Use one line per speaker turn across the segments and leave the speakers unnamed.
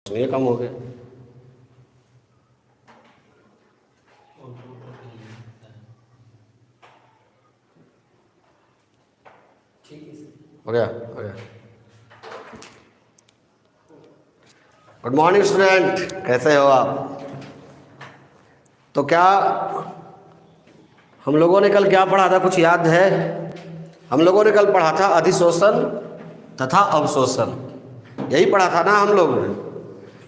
ये कम हो गया। हो गया हो गया। गुड मॉर्निंग स्टूडेंट, कैसे हो आप? तो क्या हम लोगों ने कल क्या पढ़ा था, कुछ याद है? हम लोगों ने कल पढ़ा था अधिशोषण तथा अवशोषण, यही पढ़ा था ना हम लोगों ने।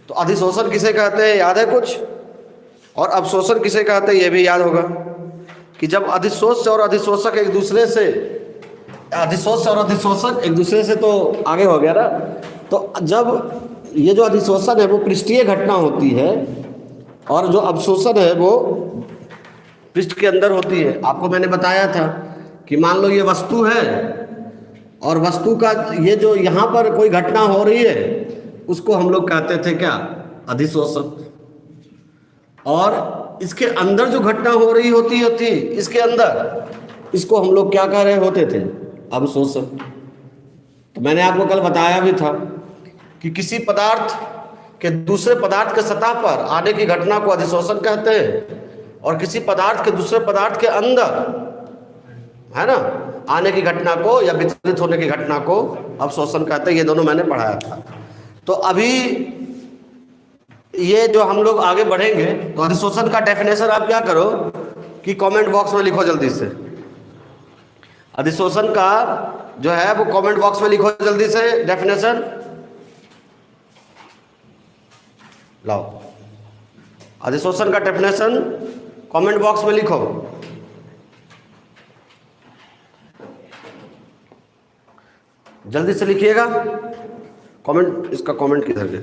तो अधिशोषण किसे कहते हैं, याद है कुछ? और अवशोषण किसे कहते हैं, ये भी याद होगा कि जब अधिशोष और अधिशोषक एक दूसरे से, अधिशोष और अधिशोषक एक दूसरे से तो आगे हो गया ना। तो जब ये जो अधिशोषण है वो पृष्ठीय घटना होती है और जो अवशोषण है वो पृष्ठ के अंदर होती है। आपको मैंने बताया था कि मान लो ये वस्तु है और वस्तु का ये जो यहाँ पर कोई घटना हो रही है उसको हम लोग कहते थे क्या, अधिशोषण। और इसके अंदर जो घटना हो रही होती इसके अंदर, इसको हम लोग क्या कह रहे होते थे, अवशोषण। तो मैंने आपको कल बताया भी था कि किसी पदार्थ के दूसरे पदार्थ के सतह पर आने की घटना को अधिशोषण कहते हैं और किसी पदार्थ के दूसरे पदार्थ के अंदर, है ना, आने की घटना को या वितरित होने की घटना को अवशोषण कहते हैं। ये दोनों मैंने पढ़ाया था। तो अभी ये जो हम लोग आगे बढ़ेंगे तो अधिशोषण का डेफिनेशन आप क्या करो कि कमेंट बॉक्स में लिखो जल्दी से। अधिशोषण का जो है वो कमेंट बॉक्स में लिखो जल्दी से डेफिनेशन। लाओ अधिशोषण का डेफिनेशन कमेंट बॉक्स में लिखो। जल्दी से लिखिएगा कमेंट। इसका कमेंट किधर गया?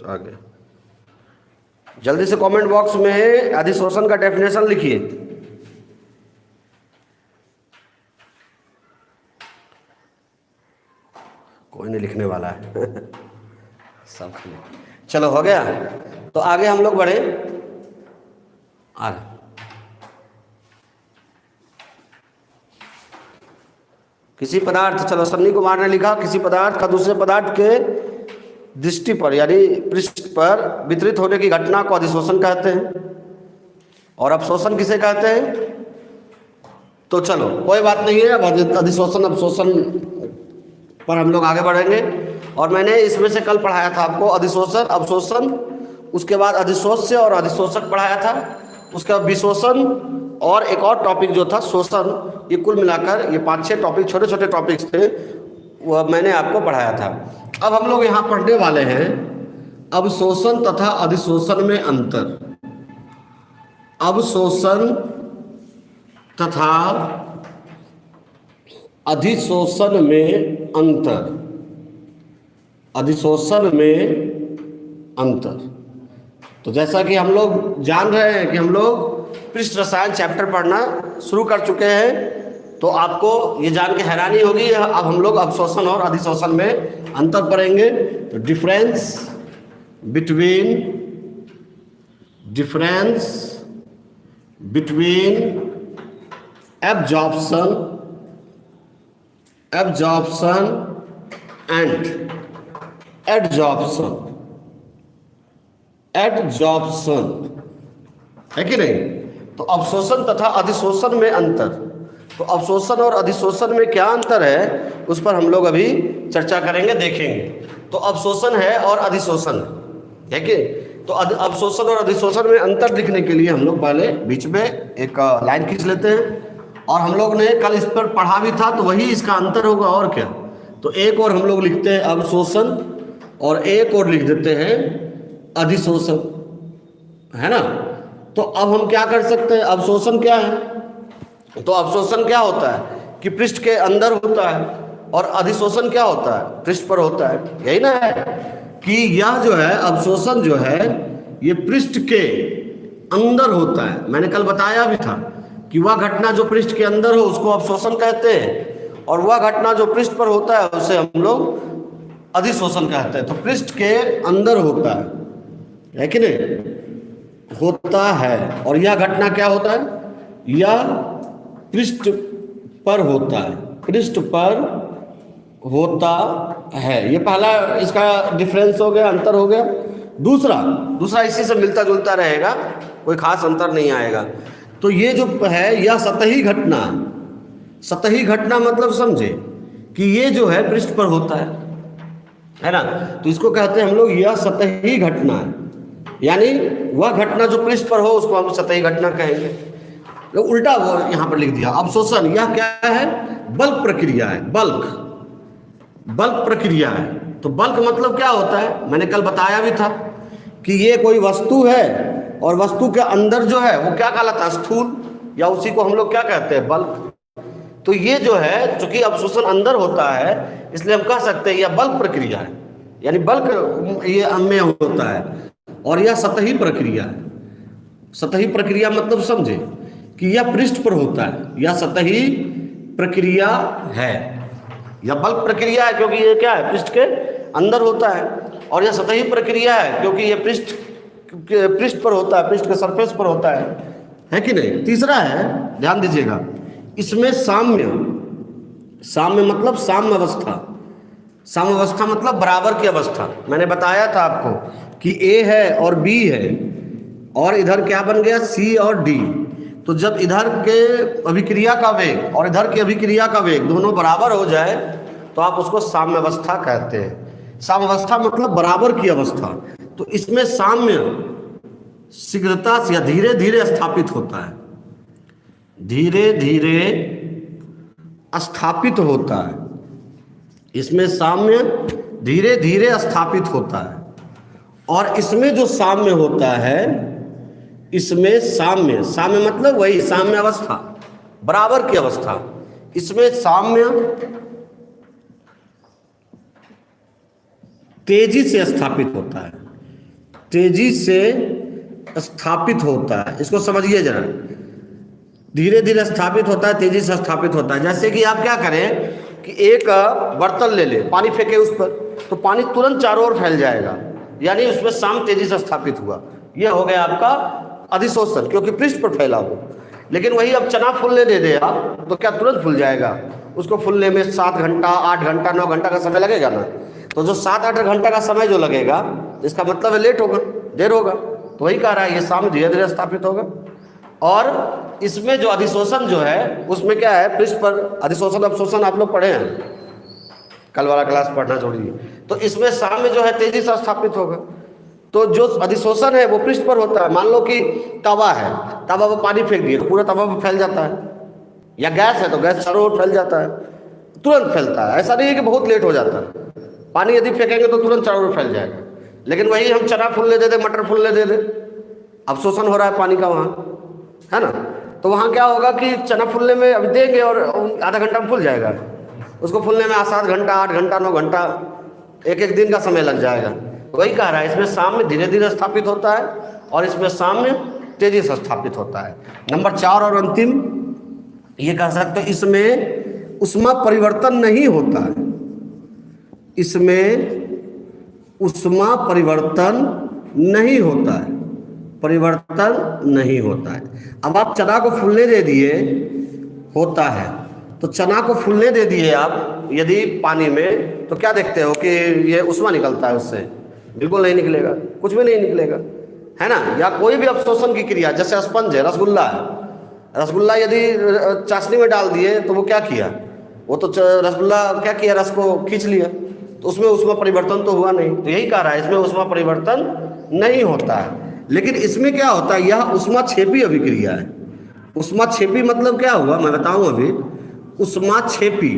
आ गया। जल्दी से कमेंट बॉक्स में अधिशोषण का डेफिनेशन लिखिए। कोई नहीं लिखने वाला है सब खाली। चलो हो गया। तो आगे हम लोग बढ़े। आगे किसी पदार्थ, चलो सन्नी कुमार ने लिखा, किसी पदार्थ का दूसरे पदार्थ के दृष्टि पर यानी पृष्ठ पर वितरित होने की घटना को अधिशोषण कहते हैं। और अवशोषण किसे कहते हैं? तो चलो कोई बात नहीं है, अब अधिशोषण अवशोषण पर हम लोग आगे बढ़ेंगे। और मैंने इसमें से कल पढ़ाया था आपको अधिशोषण, अवशोषण, उसके बाद अधिशोष्य और अधिशोषक पढ़ाया था, उसके बाद विशोषण और एक और टॉपिक जो था शोषण। ये कुल मिलाकर ये 5-6 टॉपिक, छोटे छोटे टॉपिक्स थे, वो मैंने आपको पढ़ाया था। अब हम लोग यहाँ पढ़ने वाले हैं अवशोषण तथा अधिशोषण में अंतर। अवशोषण तथा अधिशोषण में अंतर। अधिशोषण में अंतर। तो जैसा कि हम लोग जान रहे हैं कि हम लोग पृष्ठ रसायन चैप्टर पढ़ना शुरू कर चुके हैं, तो आपको ये जान के हैरानी होगी अब हम लोग अवशोषण और अधिशोषण में अंतर पढ़ेंगे। तो difference between absorption and adsorption है कि नहीं? तो अवशोषण तथा अधिशोषण में अंतर। तो अवशोषण और अधिशोषण में क्या अंतर है उस पर हम लोग अभी चर्चा करेंगे, देखेंगे। तो अवशोषण है और अधिशोषण है कि? तो अवशोषण और अधिशोषण में अंतर दिखने के लिए हम लोग पहले बीच में एक लाइन खींच लेते हैं। और हम लोग ने कल इस पर पढ़ा भी था, तो वही इसका अंतर होगा और क्या। तो एक और हम लोग लिखते हैं अवशोषण और एक और लिख देते हैं अधिशोषण, है ना। तो अब हम क्या कर सकते हैं, अवशोषण क्या है? तो अवशोषण क्या होता है कि पृष्ठ के अंदर होता है और अधिशोषण क्या होता है, पृष्ठ पर होता है। यही ना है कि यह जो है अवशोषण जो है ये पृष्ठ के अंदर होता है। मैंने कल बताया भी था कि वह घटना जो पृष्ठ के अंदर हो उसको अवशोषण कहते हैं और वह घटना जो पृष्ठ पर होता है उसे हम लोग अधिशोषण कहते हैं। तो पृष्ठ के अंदर होता है कि नहीं? होता है। और यह घटना क्या होता है? यह पृष्ठ पर होता है, पृष्ठ पर होता है। ये पहला इसका डिफरेंस हो गया, अंतर हो गया। दूसरा इसी से मिलता जुलता रहेगा, कोई खास अंतर नहीं आएगा। तो ये जो है यह सतही घटना, सतही घटना मतलब समझे कि ये जो है पृष्ठ पर होता है ना, तो इसको कहते हैं हम लोग यह सतही घटना है, यानी वह घटना जो पृष्ठ पर हो उसको हम सतही घटना कहेंगे। तो उल्टा वो यहाँ पर लिख दिया। अवशोषण यह क्या है? बल्क प्रक्रिया है, बल्क प्रक्रिया है। तो बल्क मतलब क्या होता है? मैंने कल बताया भी था कि ये कोई वस्तु है और वस्तु के अंदर जो है वो क्या कहलाता है? स्थूल, या उसी को हम लोग क्या कहते हैं? बल्क। तो ये जो है चूंकि अवशोषण अंदर होता है इसलिए हम कह सकते हैं यह बल्क प्रक्रिया है, यानी बल्क ये में होता है, और यह सतही प्रक्रिया है। सतही प्रक्रिया मतलब समझे कि यह पृष्ठ पर होता है, यह सतही प्रक्रिया है। यह बल्क प्रक्रिया है क्योंकि ये क्या है? पृष्ठ के अंदर होता है, और यह सतही प्रक्रिया है क्योंकि ये पृष्ठ पर होता है, पृष्ठ के सरफेस पर होता है कि नहीं? तीसरा है, ध्यान दीजिएगा, इसमें साम्य मतलब साम्य अवस्था। साम्य अवस्था मतलब बराबर की अवस्था। मैंने बताया था आपको कि A है और B है, और इधर क्या बन गया? C और D। तो जब इधर के अभिक्रिया का वेग और इधर की अभिक्रिया का वेग दोनों बराबर हो जाए तो आप उसको साम्य अवस्था कहते हैं। साम्य अवस्था मतलब बराबर की अवस्था। तो इसमें साम्य शीघ्रता से या धीरे धीरे स्थापित होता है, धीरे धीरे स्थापित होता है। इसमें साम्य धीरे धीरे स्थापित होता है, और इसमें जो साम्य होता है, इसमें साम्य मतलब वही साम्य अवस्था, बराबर की अवस्था। इसमें साम्य तेजी से स्थापित होता है, तेजी से स्थापित होता है। इसको समझिए जरा, धीरे धीरे स्थापित होता है, तेजी से स्थापित होता है। जैसे कि आप क्या करें कि एक बर्तन ले ले, पानी फेंके उस पर, तो पानी तुरंत चारों ओर फैल जाएगा, यानी उसमें साम्य तेजी से स्थापित हुआ। यह हो गया आपका अधिशोषण, क्योंकि पृष्ठ पर फैला हो। लेकिन वही अब चना फूलने दे दे आप, तो क्या तुरंत फूल जाएगा? उसको फूलने में 7 घंटा, 8 घंटा, 9 घंटा का समय लगेगा ना। तो जो 7-8 घंटा का समय जो लगेगा, इसका मतलब है लेट होगा, देर होगा। तो वही कह रहा है, ये साम्य धीरे धीरे स्थापित होगा। और इसमें जो अधिशोषण जो है उसमें क्या है? पृष्ठ पर अधिशोषण अवशोषण आप लोग पढ़े हैं, कल वाला क्लास पढ़ना छोड़िए। तो इसमें साम्य जो है तेजी से स्थापित होगा। तो जो अधिशोषण है वो पृष्ठ पर होता है। मान लो कि तवा है, तवा पर पानी फेंक दिए तो पूरा तवा पर फैल जाता है, या गैस है तो गैस चारों ओर फैल जाता है, तुरंत फैलता है। ऐसा नहीं है कि बहुत लेट हो जाता है। पानी यदि फेंकेंगे तो तुरंत चारों ओर फैल जाएगा। लेकिन वही हम चना फूलने दे दे, मटर फूलने दे दे, अवशोषण हो रहा है पानी का वहाँ, है ना। तो वहाँ क्या होगा कि चना फूलने में अभी देंगे और आधा घंटा में फूल जाएगा। उसको फूलने में 7 घंटा, 8 घंटा, 9 घंटा, एक दिन का समय लग जाएगा। वही कह रहा है, इसमें साम्य धीरे धीरे स्थापित होता है और इसमें साम्य तेजी से स्थापित होता है। नंबर 4 और अंतिम ये कह सकते हैं, इसमें ऊष्मा परिवर्तन नहीं होता है। इसमें ऊष्मा परिवर्तन नहीं होता है, परिवर्तन नहीं होता है। अब आप चना को फूलने दे दिए, होता है, तो चना को फूलने दे दिए आप यदि पानी में, तो क्या देखते हो कि ये ऊष्मा निकलता है उससे? बिल्कुल नहीं निकलेगा, कुछ भी नहीं निकलेगा, है ना। या कोई भी अवशोषण की क्रिया, जैसे स्पंज है, रसगुल्ला है, रसगुल्ला यदि चाशनी में डाल दिए तो वो क्या किया? वो तो रसगुल्ला क्या किया? रस को खींच लिया, तो उसमें ऊष्मा परिवर्तन तो हुआ नहीं। तो यही कह रहा है, इसमें ऊष्मा परिवर्तन नहीं होता है। लेकिन इसमें क्या होता है? यह ऊष्माक्षेपी अभिक्रिया है। ऊष्माक्षेपी मतलब क्या हुआ मैं बताऊं अभी। ऊष्माक्षेपी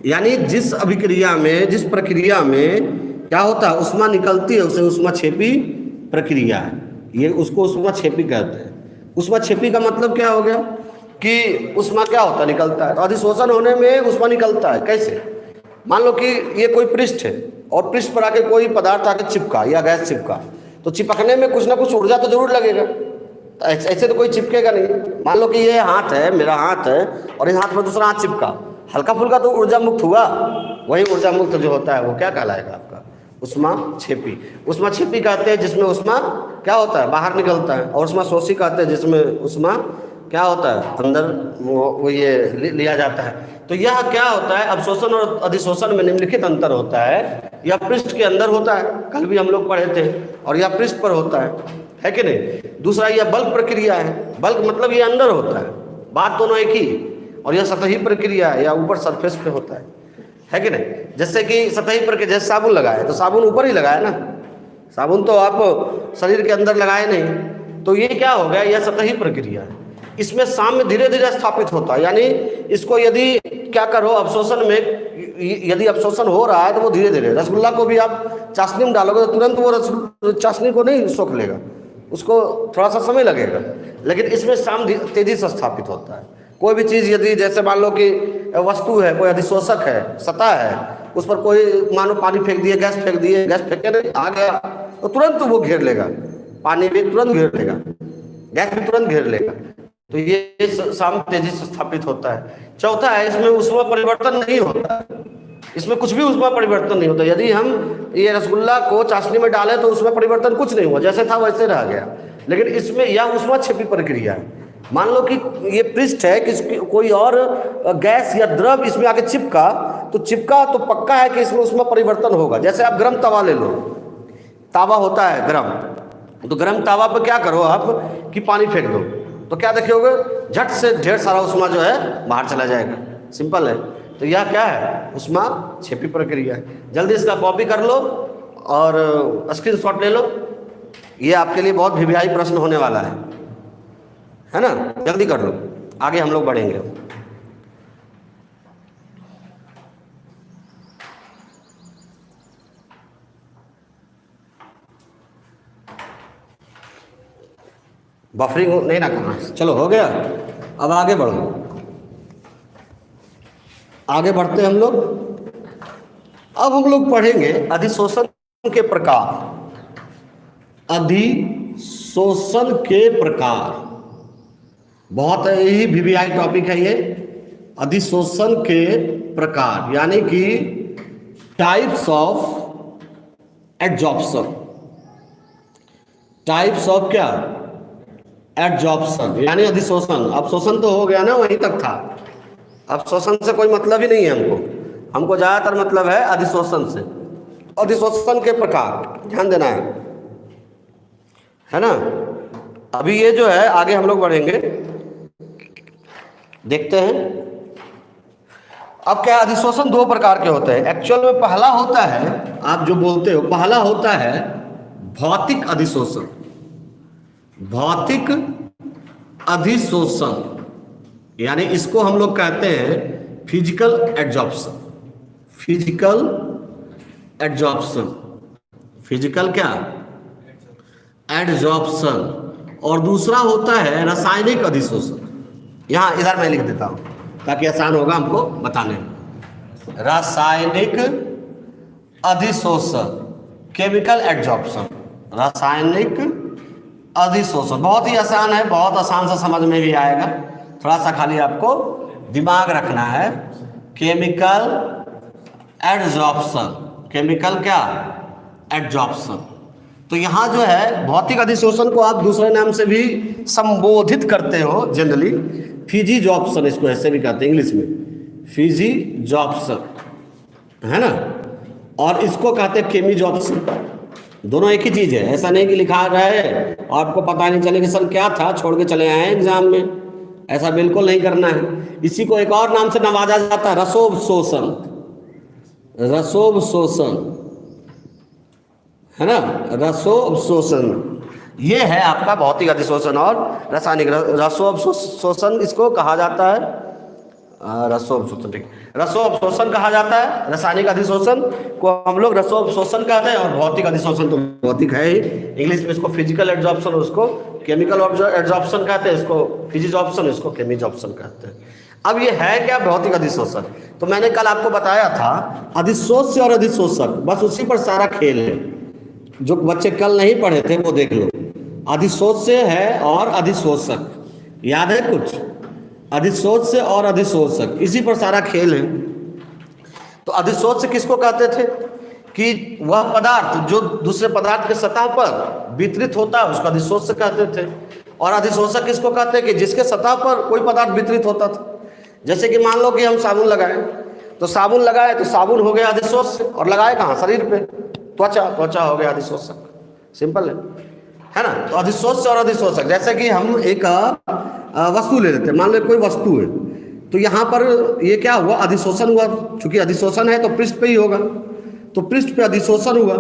यानी जिस अभिक्रिया में, जिस प्रक्रिया में क्या होता है? ऊष्मा निकलती है, उसे ऊष्माक्षेपी प्रक्रिया है। ये उसको ऊष्माक्षेपी कहते हैं। ऊष्माक्षेपी का मतलब क्या हो गया कि ऊष्मा क्या होता है? निकलता है। तो अधिशोषण होने में ऊष्मा निकलता है। कैसे? मान लो कि ये कोई पृष्ठ है और पृष्ठ पर आके कोई पदार्थ आके चिपका या गैस चिपका, तो चिपकने में कुछ ना कुछ ऊर्जा तो जरूर लगेगा। तो ऐसे तो कोई चिपकेगा नहीं। मान लो कि ये हाथ है, मेरा हाथ है, और इस हाथ में दूसरा हाथ चिपका, हल्का फुल्का तो ऊर्जा मुक्त हुआ। वही ऊर्जा मुक्त जो होता है वो क्या कहलाएगा? आपका ऊष्माक्षेपी। ऊष्माक्षेपी कहते हैं जिसमें ऊष्मा क्या होता है? बाहर निकलता है। और ऊष्माशोषी कहते हैं जिसमें ऊष्मा क्या होता है, अंदर वो ये लिया जाता है। तो यह क्या होता है, अवशोषण और अधिशोषण में निम्नलिखित अंतर होता है। यह पृष्ठ के अंदर होता है, कल भी हम लोग पढ़े थे, और यह पृष्ठ पर होता है कि नहीं। दूसरा यह बल्क प्रक्रिया है, बल्क मतलब ये अंदर होता है, बात दोनों एक ही। और यह सतही प्रक्रिया है, या ऊपर सरफेस पे होता है कि नहीं। जैसे कि सतही प्रक्रिया, जैसे साबुन लगाए तो साबुन ऊपर ही लगाए ना, साबुन तो आप शरीर के अंदर लगाए नहीं। तो ये क्या हो गया, यह सतही प्रक्रिया है। इसमें साम्य धीरे धीरे स्थापित होता है, यानी इसको यदि क्या करो अवशोषण में, यदि अवशोषण हो रहा है तो वो धीरे धीरे, रसगुल्ला को भी आप चाशनी में डालोगे तो तुरंत वो चाशनी को नहीं सोख लेगा, उसको थोड़ा सा समय लगेगा। लेकिन इसमें साम्य तेजी से स्थापित होता है। कोई भी चीज़ यदि जैसे मान लो कि वस्तु है, कोई अधिशोषक है, सतह है, उस पर कोई मानो पानी फेंक दिए, गैस फेंक दिए, गैस फेंके नहीं आ गया तो तुरंत वो घेर लेगा, पानी भी तुरंत घेर लेगा, गैस भी तुरंत घेर लेगा। तो ये साम्य तेजी से स्थापित होता है। चौथा है, इसमें ऊष्मा परिवर्तन नहीं होता, इसमें कुछ भी ऊष्मा परिवर्तन नहीं होता। यदि हम ये रसगुल्ला को चाशनी में डालें तो उसमें परिवर्तन कुछ नहीं हुआ, जैसे था वैसे रह गया। लेकिन इसमें यह ऊष्मा छिपी प्रक्रिया है। मान लो कि ये पृष्ठ है कि कोई और गैस या द्रव इसमें आके चिपका तो पक्का है कि इसमें उसमें परिवर्तन होगा। जैसे आप गर्म तवा ले लो, तावा होता है गर्म, तो गर्म तावा पर क्या करो आप कि पानी फेंक दो, तो क्या देखोगे, झट से ढेर सारा उष्मा जो है बाहर चला जाएगा। सिंपल है। तो यह क्या है, उष्मा छिपी प्रक्रिया है। जल्दी इसका कॉपी कर लो और स्क्रीनशॉट ले लो, ये आपके लिए बहुत भिभियाई प्रश्न होने वाला है ना। जल्दी कर लो, आगे हम लोग बढ़ेंगे। बफरिंग नहीं ना करना, चलो हो गया। अब आगे बढ़ो, आगे बढ़ते हैं हम लोग। अब हम लोग पढ़ेंगे अधिशोषण के प्रकार। अधिशोषण के प्रकार बहुत ही वीवीआई टॉपिक है ये। अधिशोषण के प्रकार यानी कि types of adsorption. Types of क्या, एडजॉर्प्शन यानी अधिशोषण। अवशोषण तो हो गया ना, वहीं तक था। अवशोषण से कोई मतलब ही नहीं है हमको ज़्यादातर मतलब है अधिशोषण से। अधिशोषण के प्रकार ध्यान देना है ना। अभी ये जो है आगे हम लोग बढ़ेंगे, देखते हैं। अब क्या, अधिशोषण दो प्रकार के होते हैं एक्चुअल में। पहला होता है, आप जो बोलते हो, पहला होता है भौतिक अधिशोषण। भौतिक अधिशोषण यानी इसको हम लोग कहते हैं physical adsorption. Physical adsorption, physical क्या, एडजॉर्प्शन। और दूसरा होता है रासायनिक अधिशोषण। यहाँ इधर मैं लिख देता हूँ ताकि आसान होगा हमको बताने में। रासायनिक अधिशोषण, केमिकल एडजॉर्प्शन। रासायनिक अधिशोषण बहुत ही आसान है, बहुत आसान से समझ में भी आएगा। थोड़ा सा खाली आपको दिमाग रखना है। केमिकल एडजॉर्प्शन, केमिकल क्या, एडजॉर्प्शन। तो यहाँ जो है भौतिक अधिशोषण को आप दूसरे नाम से भी संबोधित करते हो जनरली, फिजिजॉर्प्शन इसको ऐसे भी कहते हैं इंग्लिश में, फिजिजॉर्प्शन है ना। और इसको कहते हैं केमिजॉर्प्शन। दोनों एक ही चीज़ है, ऐसा नहीं कि लिखा रहा है और आपको पता नहीं चले कि सर क्या था, छोड़ के चले आए एग्जाम में। ऐसा बिल्कुल नहीं करना है। इसी को एक और नाम से नवाजा जाता है, रसोवशोषण। रसोवशोषण है ना, रसोवशोषण। ये है आपका भौतिक अधिशोषण और रासायनिक। रसोवशोषण इसको कहा जाता है, रसोवशोषण, ठीक, रसोवशोषण कहा जाता है। रासायनिक अधिशोषण को हम लोग रसोवशोषण कहते हैं, और भौतिक अधिशोषण तो भौतिक है ही। इंग्लिश में इसको फिजिकल एडजॉर्प्शन, उसको केमिकल एडजॉर्प्शन कहते हैं, इसको फिजिजॉर्प्शन, इसको केमिजॉर्प्शन कहते हैं। अब ये है क्या भौतिक अधिशोषण। तो मैंने कल आपको बताया था अधिशोष्य और अधिशोषक, बस उसी पर सारा खेल है। जो बच्चे कल नहीं पढ़े थे वो देख लो। अधिशोष्य है और अधिशोषक, याद है कुछ, अधिशोष्य और अधिशोषक, इसी पर सारा खेल है। तो अधिशोष्य किसको कहते थे कि वह पदार्थ जो दूसरे पदार्थ के सतह पर वितरित होता है उसको अधिशोष्य कहते थे। और अधिशोषक किसको कहते हैं कि जिसके सतह पर कोई पदार्थ वितरित होता था। जैसे कि मान लो कि हम साबुन लगाएं, तो साबुन लगाए तो साबुन हो गया अधिशोष्य, और लगाए कहाँ, शरीर पे, त्वचा, त्वचा हो गया अधिशोषक। सिंपल है ना। तो अधिशोष्य और अधिशोषक, जैसे कि हम एक वस्तु ले लेते हैं, मान लो कोई वस्तु है, तो यहाँ पर ये क्या हुआ, अधिशोषण हुआ। चूंकि अधिशोषण है तो पृष्ठ पे ही होगा, तो पृष्ठ पे अधिशोषण हुआ,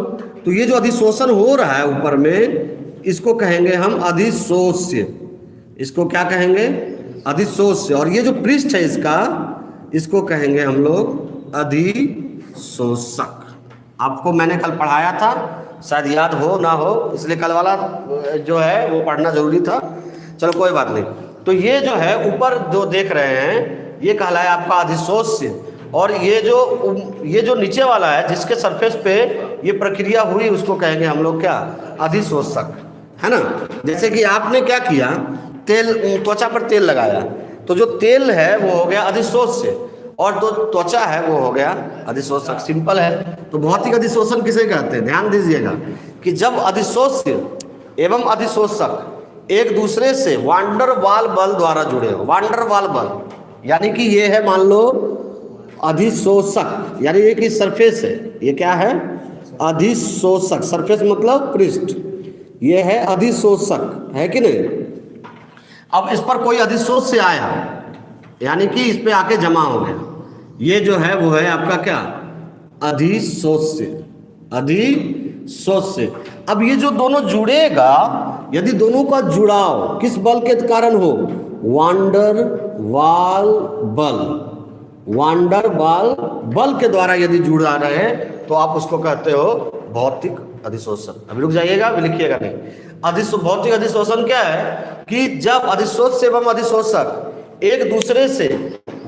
तो ये जो अधिशोषण हो रहा है ऊपर में, इसको कहेंगे हम अधिशोष्य। इसको क्या कहेंगे, अधिशोष्य। और ये जो पृष्ठ है इसका, इसको कहेंगे हम लोग अधिशोषक। आपको मैंने कल पढ़ाया था, शायद याद हो ना हो, इसलिए कल वाला जो है वो पढ़ना जरूरी था। चलो कोई बात नहीं। तो ये जो है ऊपर जो देख रहे हैं, ये कहलाए आपका अधिशोष्य। और ये जो नीचे वाला है, जिसके सरफेस पे ये प्रक्रिया हुई, उसको कहेंगे हम लोग क्या, अधिशोषक, है ना। जैसे कि आपने क्या किया, तेल, त्वचा पर तेल लगाया, तो जो तेल है वो हो गया अधिशोष्य, और जो त्वचा है वो हो गया अधिशोषक। सिंपल है। तो भौतिक अधिशोषण किसे कहते हैं, ध्यान दीजिएगा कि जब अधिशोष्य एवं अधिशोषक एक दूसरे से वांडर वाल बल द्वारा जुड़े हो। वांडर वाल बल यानी कि ये है, मान लो अधिशोषक, यानी ये कि सरफेस है, ये क्या है, अधिशोषक। सरफेस मतलब पृष्ठ, ये है अधिशोषक, है कि नहीं। अब इस पर कोई अधिशोष्य आया, यानी कि इस पे आके जमा हो गया, ये जो है वो है आपका क्या, अधिशोष्य। अधिशोष्य। अब ये जो दोनों जुड़ेगा, यदि दोनों का जुड़ाव किस बल के कारण हो, वांडर वाल बल, वांडर वाल बल के द्वारा यदि जुड़ा रहे, तो आप उसको कहते हो भौतिक अधिशोषण। अभी रुक जाइएगा, अभी लिखिएगा नहीं। भौतिक अधिशोषण क्या है कि जब अधिशोष्य एवं अधिशोषक एक दूसरे से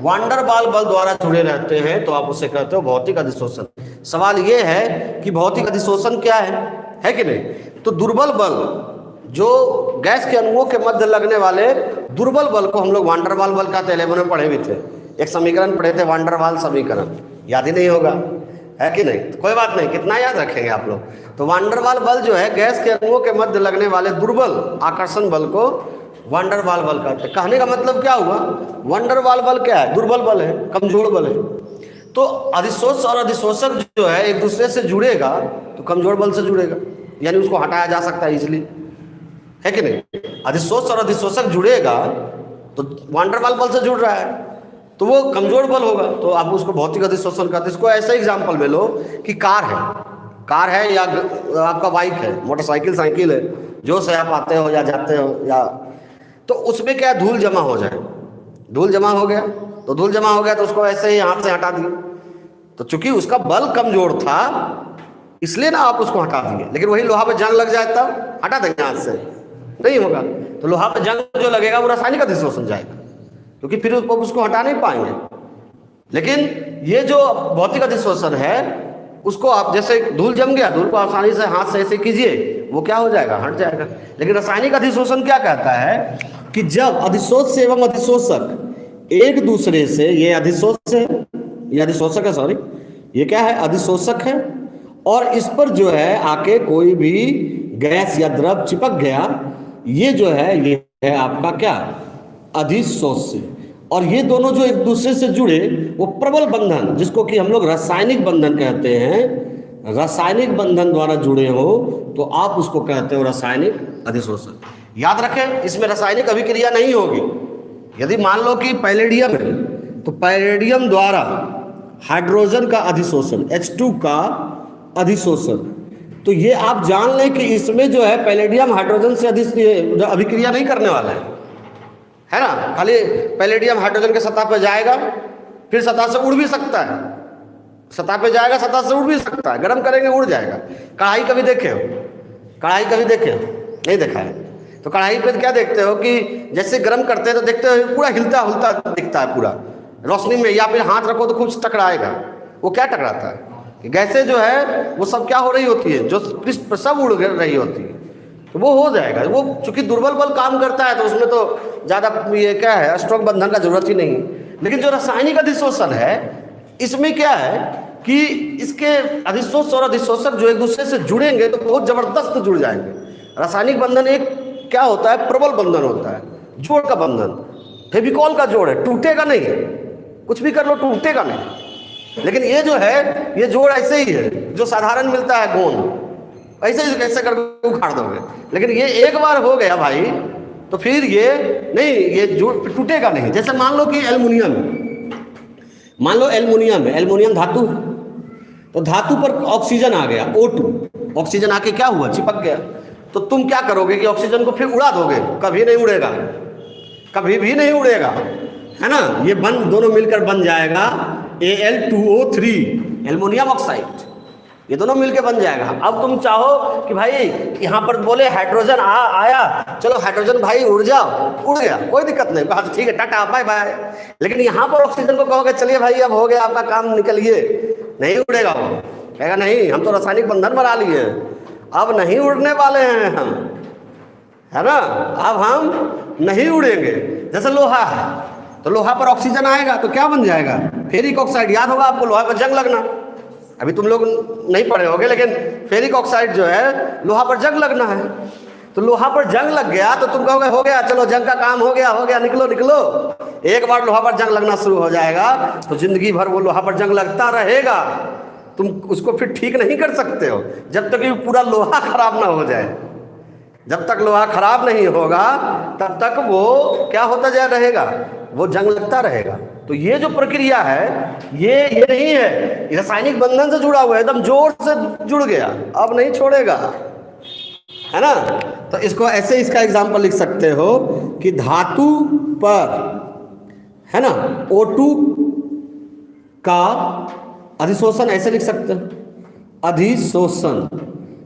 वांडर वाल बल द्वारा जुड़े रहते हैं, तो आप उसे कहते हो भौतिक अधिशोषण। सवाल ये है कि भौतिक अधिशोषण क्या है कि नहीं। तो दुर्बल बल, जो गैस के अणुओं के मध्य लगने वाले दुर्बल बल को हम लोग वांडर वाल बल कहते हैं। 11 में पढ़े भी थे, एक समीकरण पढ़े थे, वांडर वाल समीकरण, याद ही नहीं होगा, है कि नहीं। तो कोई बात नहीं, कितना याद रखेंगे आप लोग। तो वांडर वाल बल जो है, गैस के अणुओं के मध्य लगने वाले दुर्बल आकर्षण बल को वांडर वाल बल कहते हैं। कहने का मतलब क्या हुआ, वांडर वाल बल क्या है, दुर्बल बल है, कमजोर बल है। तो अधिशोष और अधिशोषक जो है एक दूसरे से जुड़ेगा तो कमजोर बल से जुड़ेगा, यानी उसको हटाया जा सकता है इजीली, है कि नहीं। अधिशोष और अधिशोषक जुड़ेगा तो वांडर वाल बल से जुड़ रहा है, तो वो कमजोर बल होगा, तो आप उसको भौतिक अधिशोषण कहते हैं। इसको ऐसे एग्जाम्पल में लो कि कार है या आपका बाइक है, मोटरसाइकिल, साइकिल है, जो से आप आते हो या जाते हो, या तो उसमें क्या धूल जमा हो जाए, धूल जमा हो गया, तो धूल जमा हो गया तो उसको ऐसे ही हाथ से हटा दिए। तो चूंकि उसका बल कमजोर था, इसलिए ना आप उसको हटा दिए। लेकिन वही लोहा पे जंग लग जाए तब हटा देंगे हाथ से, नहीं होगा। तो लोहा पे जंग जो लगेगा वो रासायनिक अधिशोषण जाएगा, क्योंकि फिर उसको हटा नहीं पाएंगे। लेकिन ये जो भौतिक अधिशोषण है, उसको आप जैसे धूल जम गया, धूल को आसानी से हाथ से ऐसे कीजिए, वो क्या हो जाएगा, हट जाएगा। लेकिन रासायनिक अधिशोषण क्या कहता है कि जब अधिशोष्य एवं अधिशोषक एक दूसरे से, ये अधिशोष्य है, ये अधिशोषक है, सॉरी, ये क्या है, अधिशोषक है, और इस पर जो है आके कोई भी गैस या द्रव चिपक गया, ये जो है ये है आपका क्या, अधिशोष्य। और ये दोनों जो एक दूसरे से जुड़े, वो प्रबल बंधन, जिसको कि हम लोग रासायनिक बंधन कहते हैं, रासायनिक बंधन द्वारा जुड़े हो, तो आप उसको कहते हो रासायनिक अधिशोषण। याद रखें, इसमें रासायनिक अभिक्रिया नहीं होगी। यदि मान लो कि पैलेडियम है, तो पैलेडियम द्वारा हाइड्रोजन का अधिशोषण, H2 का अधिशोषण, तो ये आप जान लें कि इसमें जो है पैलेडियम हाइड्रोजन से अभिक्रिया नहीं करने वाला है ना। खाली पैलेडियम हाइड्रोजन के सतह पर जाएगा, फिर सतह से उड़ भी सकता है, सतह पे जाएगा, सतह से उड़ भी सकता है, गर्म करेंगे उड़ जाएगा। कढ़ाई कभी देखे हो, कढ़ाई कभी देखे हो, नहीं देखा है। तो कढ़ाई पे क्या देखते हो कि जैसे गर्म करते हैं तो देखते हो पूरा हिलता हुलता दिखता है पूरा रोशनी में, या फिर हाथ रखो तो कुछ टकराएगा। वो क्या टकराता है कि गैसें जो है वो सब क्या हो रही होती है, जो पृष्ठ पर सब उड़ रही होती है, तो वो हो जाएगा। वो चूंकि दुर्बल बल काम करता है, तो उसमें तो ज़्यादा ये क्या है, स्ट्रॉन्ग बंधन का जरूरत ही नहीं। लेकिन जो रासायनिक अधिशोषण है, इसमें क्या है कि इसके अधिशोष और अधिशोषक जो एक दूसरे से जुड़ेंगे तो बहुत जबरदस्त जुड़ जाएंगे। रासायनिक बंधन एक क्या होता है, प्रबल बंधन होता है, जोड़ का बंधन। फेविकॉल का जोड़ है, टूटेगा नहीं, कुछ भी कर लो टूटेगा नहीं। लेकिन ये जो है, ये जोड़ ऐसे ही है जो साधारण मिलता है गोंद, ऐसे ही कैसे करके उखाड़ दोगे। लेकिन ये एक बार हो गया भाई तो फिर ये नहीं, ये जोड़ टूटेगा नहीं। जैसे मान लो कि एल्युमिनियम, मान लो एल्युमिनियम है, एल्युमिनियम धातु, तो धातु पर ऑक्सीजन आ गया O2, ऑक्सीजन आके क्या हुआ, चिपक गया। तो तुम क्या करोगे कि ऑक्सीजन को फिर उड़ा दोगे? कभी नहीं उड़ेगा, कभी भी नहीं उड़ेगा, है ना। ये बन दोनों मिलकर बन जाएगा Al2O3, एल्युमिनियम ऑक्साइड, ये दोनों मिलकर बन जाएगा। अब तुम चाहो कि भाई यहाँ पर बोले हाइड्रोजन आया, चलो हाइड्रोजन भाई उड़ जाओ, उड़ गया, कोई दिक्कत नहीं, कहा ठीक है टाटा बाय बाय। लेकिन यहाँ पर ऑक्सीजन को कहोगे चलिए भाई अब हो गया आपका काम, निकलिए, नहीं उड़ेगा वो, कहेगा नहीं हम तो रासायनिक बंधन बना लिए, अब नहीं उड़ने वाले हैं हम, है ना, अब हम नहीं उड़ेंगे। जैसे लोहा है, तो लोहा पर ऑक्सीजन आएगा तो क्या बन जाएगा, फेरिक ऑक्साइड। याद होगा आपको लोहा पर जंग लगना, अभी तुम लोग नहीं पढ़े होगे, लेकिन फेरिक ऑक्साइड जो है लोहा पर जंग लगना है। तो लोहा पर जंग लग गया तो तुम कहोगे हो गया, चलो जंग का काम हो गया, निकलो निकलो। एक बार लोहा पर जंग लगना शुरू हो जाएगा तो जिंदगी भर वो लोहा पर जंग लगता रहेगा, तुम उसको फिर ठीक नहीं कर सकते हो जब तक कि पूरा लोहा खराब ना हो जाए। जब तक लोहा खराब नहीं होगा तब तक वो क्या होता जाए रहेगा, वो जंग लगता रहेगा। तो ये जो प्रक्रिया है ये नहीं है, रासायनिक बंधन से जुड़ा हुआ है, एकदम जोर से जुड़ गया, अब नहीं छोड़ेगा, है ना। तो इसको ऐसे इसका एग्जांपल लिख सकते हो कि धातु पर, है ना, O2 का अधिशोषण ऐसे लिख सकते हो, अधिशोषण।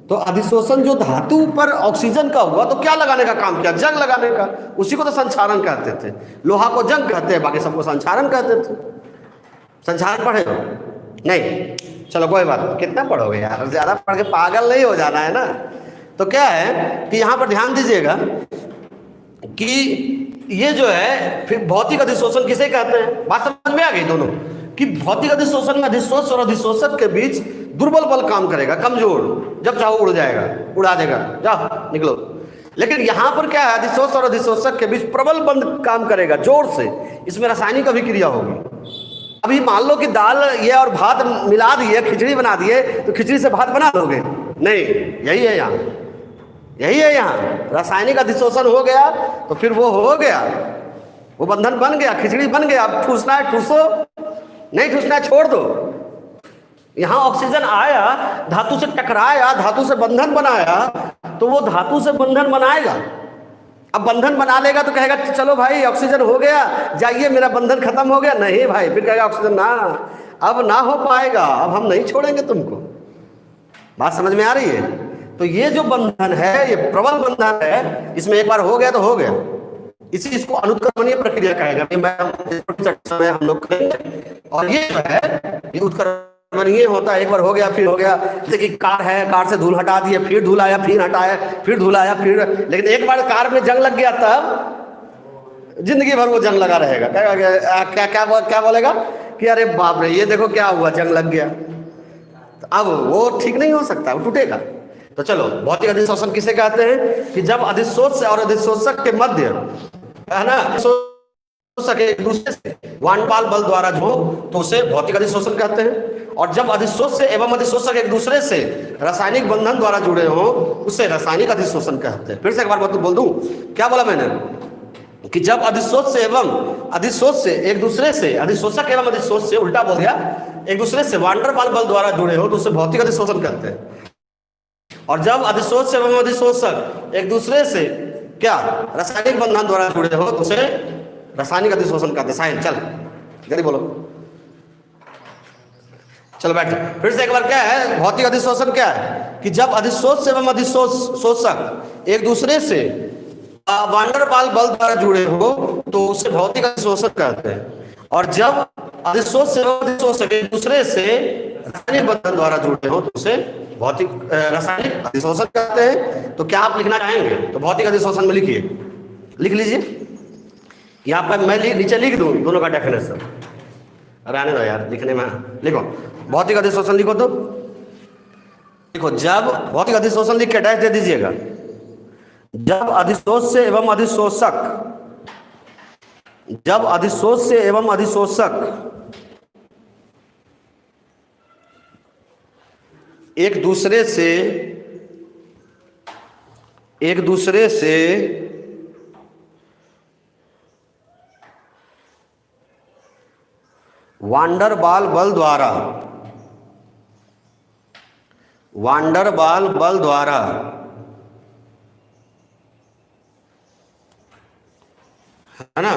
तो अधिशोषण जो धातु पर ऑक्सीजन का हुआ तो क्या लगाने का काम किया, जंग लगाने का, उसी को तो संक्षारण कहते थे। लोहा को जंग कहते हैं, बाकी सबको संक्षारण कहते थे। संक्षारण पढ़े हो? नहीं, चलो कोई बात नहीं, कितना पढ़ोगे यार, ज़्यादा पढ़ के पागल नहीं हो जाना है ना। तो क्या है कि यहाँ पर ध्यान दीजिएगा कि ये जो है फिर भौतिक अधिशोषण किसे कहते हैं, बात समझ में आ गई दोनों, कि भौतिक अधिशोषण में अधिशोष और अधिशोषक के बीच दुर्बल बल काम करेगा, कमजोर, जब चाहो उड़ जाएगा, उड़ा देगा, जाओ निकलो। लेकिन यहाँ पर क्या है, अधिशोष और अधिशोषक के बीच प्रबल बल काम करेगा, जोर से, इसमें रासायनिक अभिक्रिया होगी। अभी मान लो कि दाल ये और भात मिला दिए, खिचड़ी बना दिए, तो खिचड़ी से भात बना दोगे? नहीं, यही है यहाँ, यही है यहाँ, रासायनिक अधिशोषण हो गया तो फिर वो हो गया, वो बंधन बन गया, खिचड़ी बन गया। अब ठूसना है ठूसो, नहीं ठूसना है छोड़ दो। यहाँ ऑक्सीजन आया, धातु से टकराया, धातु से बंधन बनाया, तो वो धातु से बंधन बनाएगा। अब बंधन बना लेगा तो कहेगा चलो भाई ऑक्सीजन हो गया, जाइए मेरा बंधन खत्म हो गया। नहीं भाई, फिर कहेगा ऑक्सीजन ना, अब ना हो पाएगा, अब हम नहीं छोड़ेंगे तुमको। बात समझ में आ रही है? तो ये जो बंधन है, ये प्रबल बंधन है, इसमें एक बार हो गया तो हो गया। इसी इसको अनुत्क्रमणीय प्रक्रिया कहेगा, हम लोग करेंगे। और ये जो है ये उत्क्रमणीय होता है, एक बार हो गया फिर हो गया। जैसे कि कार है, कार से धूल हटा दिए, फिर धूल आया, फिर हटाया, फिर धूल आया, फिर, लेकिन एक बार कार में जंग लग गया तब जिंदगी भर वो जंग लगा रहेगा। क्या क्या क्या बोलेगा कि अरे बाप रे, ये देखो क्या हुआ, जंग लग गया। तो अब वो ठीक नहीं हो सकता, वो टूटेगा। तो चलो, भौतिक अधिशोषण किसे कहते हैं कि जब अधिशोष और अधिशोषक के मध्य, है ना, एक दूसरे से वानपाल बल द्वारा जो, तो उसे भौतिक अधिशोषण कहते हैं। और जब अधिशोष से एवं अधिशोषक एक दूसरे से रासायनिक बंधन द्वारा जुड़े हो, उसे रासायनिक अधिशोषण कहते हैं। फिर से एक बार बोल दूं, क्या बोला मैंने कि जब अधिशोष से एवं अधिशोष से एक दूसरे से, अधिशोषक एवं अधिशोष से, उल्टा बोल दिया, एक दूसरे से वानपाल बल द्वारा जुड़े हो तो उसे भौतिक अधिशोषण कहते हैं। और जब अधिशोष एवं अधिशोषक एक दूसरे से क्या रासायनिक बंधन द्वारा जुड़े हो तो उसे रासायनिक अधिशोषण कहते हैं। साइन, चल जल्दी बोलो, चलो बैठ। फिर से एक बार, क्या है भौतिक अधिशोषण? क्या है कि जब अधिशोष एवं अधिशोषक एक दूसरे से वानपाल बल द्वारा जुड़े हो तो उसे भौतिक अधिशोषण कहते हैं। और जब अधिशोष एवं अधिशोषक एक दूसरे से रासायनिक बंधन द्वारा जुड़े हो तो उसे भौतिक रासायनिक अधिशोषण कहते हैं। तो क्या आप लिखना चाहेंगे? तो भौतिक अधिशोषण में लिखिए, लिख लीजिए। यहाँ पर मैं नीचे लिख दूँ दोनों का डेफिनेशन। अरे आने दो यार, लिखने में लिखो, भौतिक अधिशोषण लिखो। तो लिखो, जब भौतिक अधिशोषण लिख के डैश दे दीजिएगा। जब अधिशोष से एवं अधिशोषक, जब अधिशोष से एवं अधिशोषक एक दूसरे से वांडरबाल बल द्वारा है ना,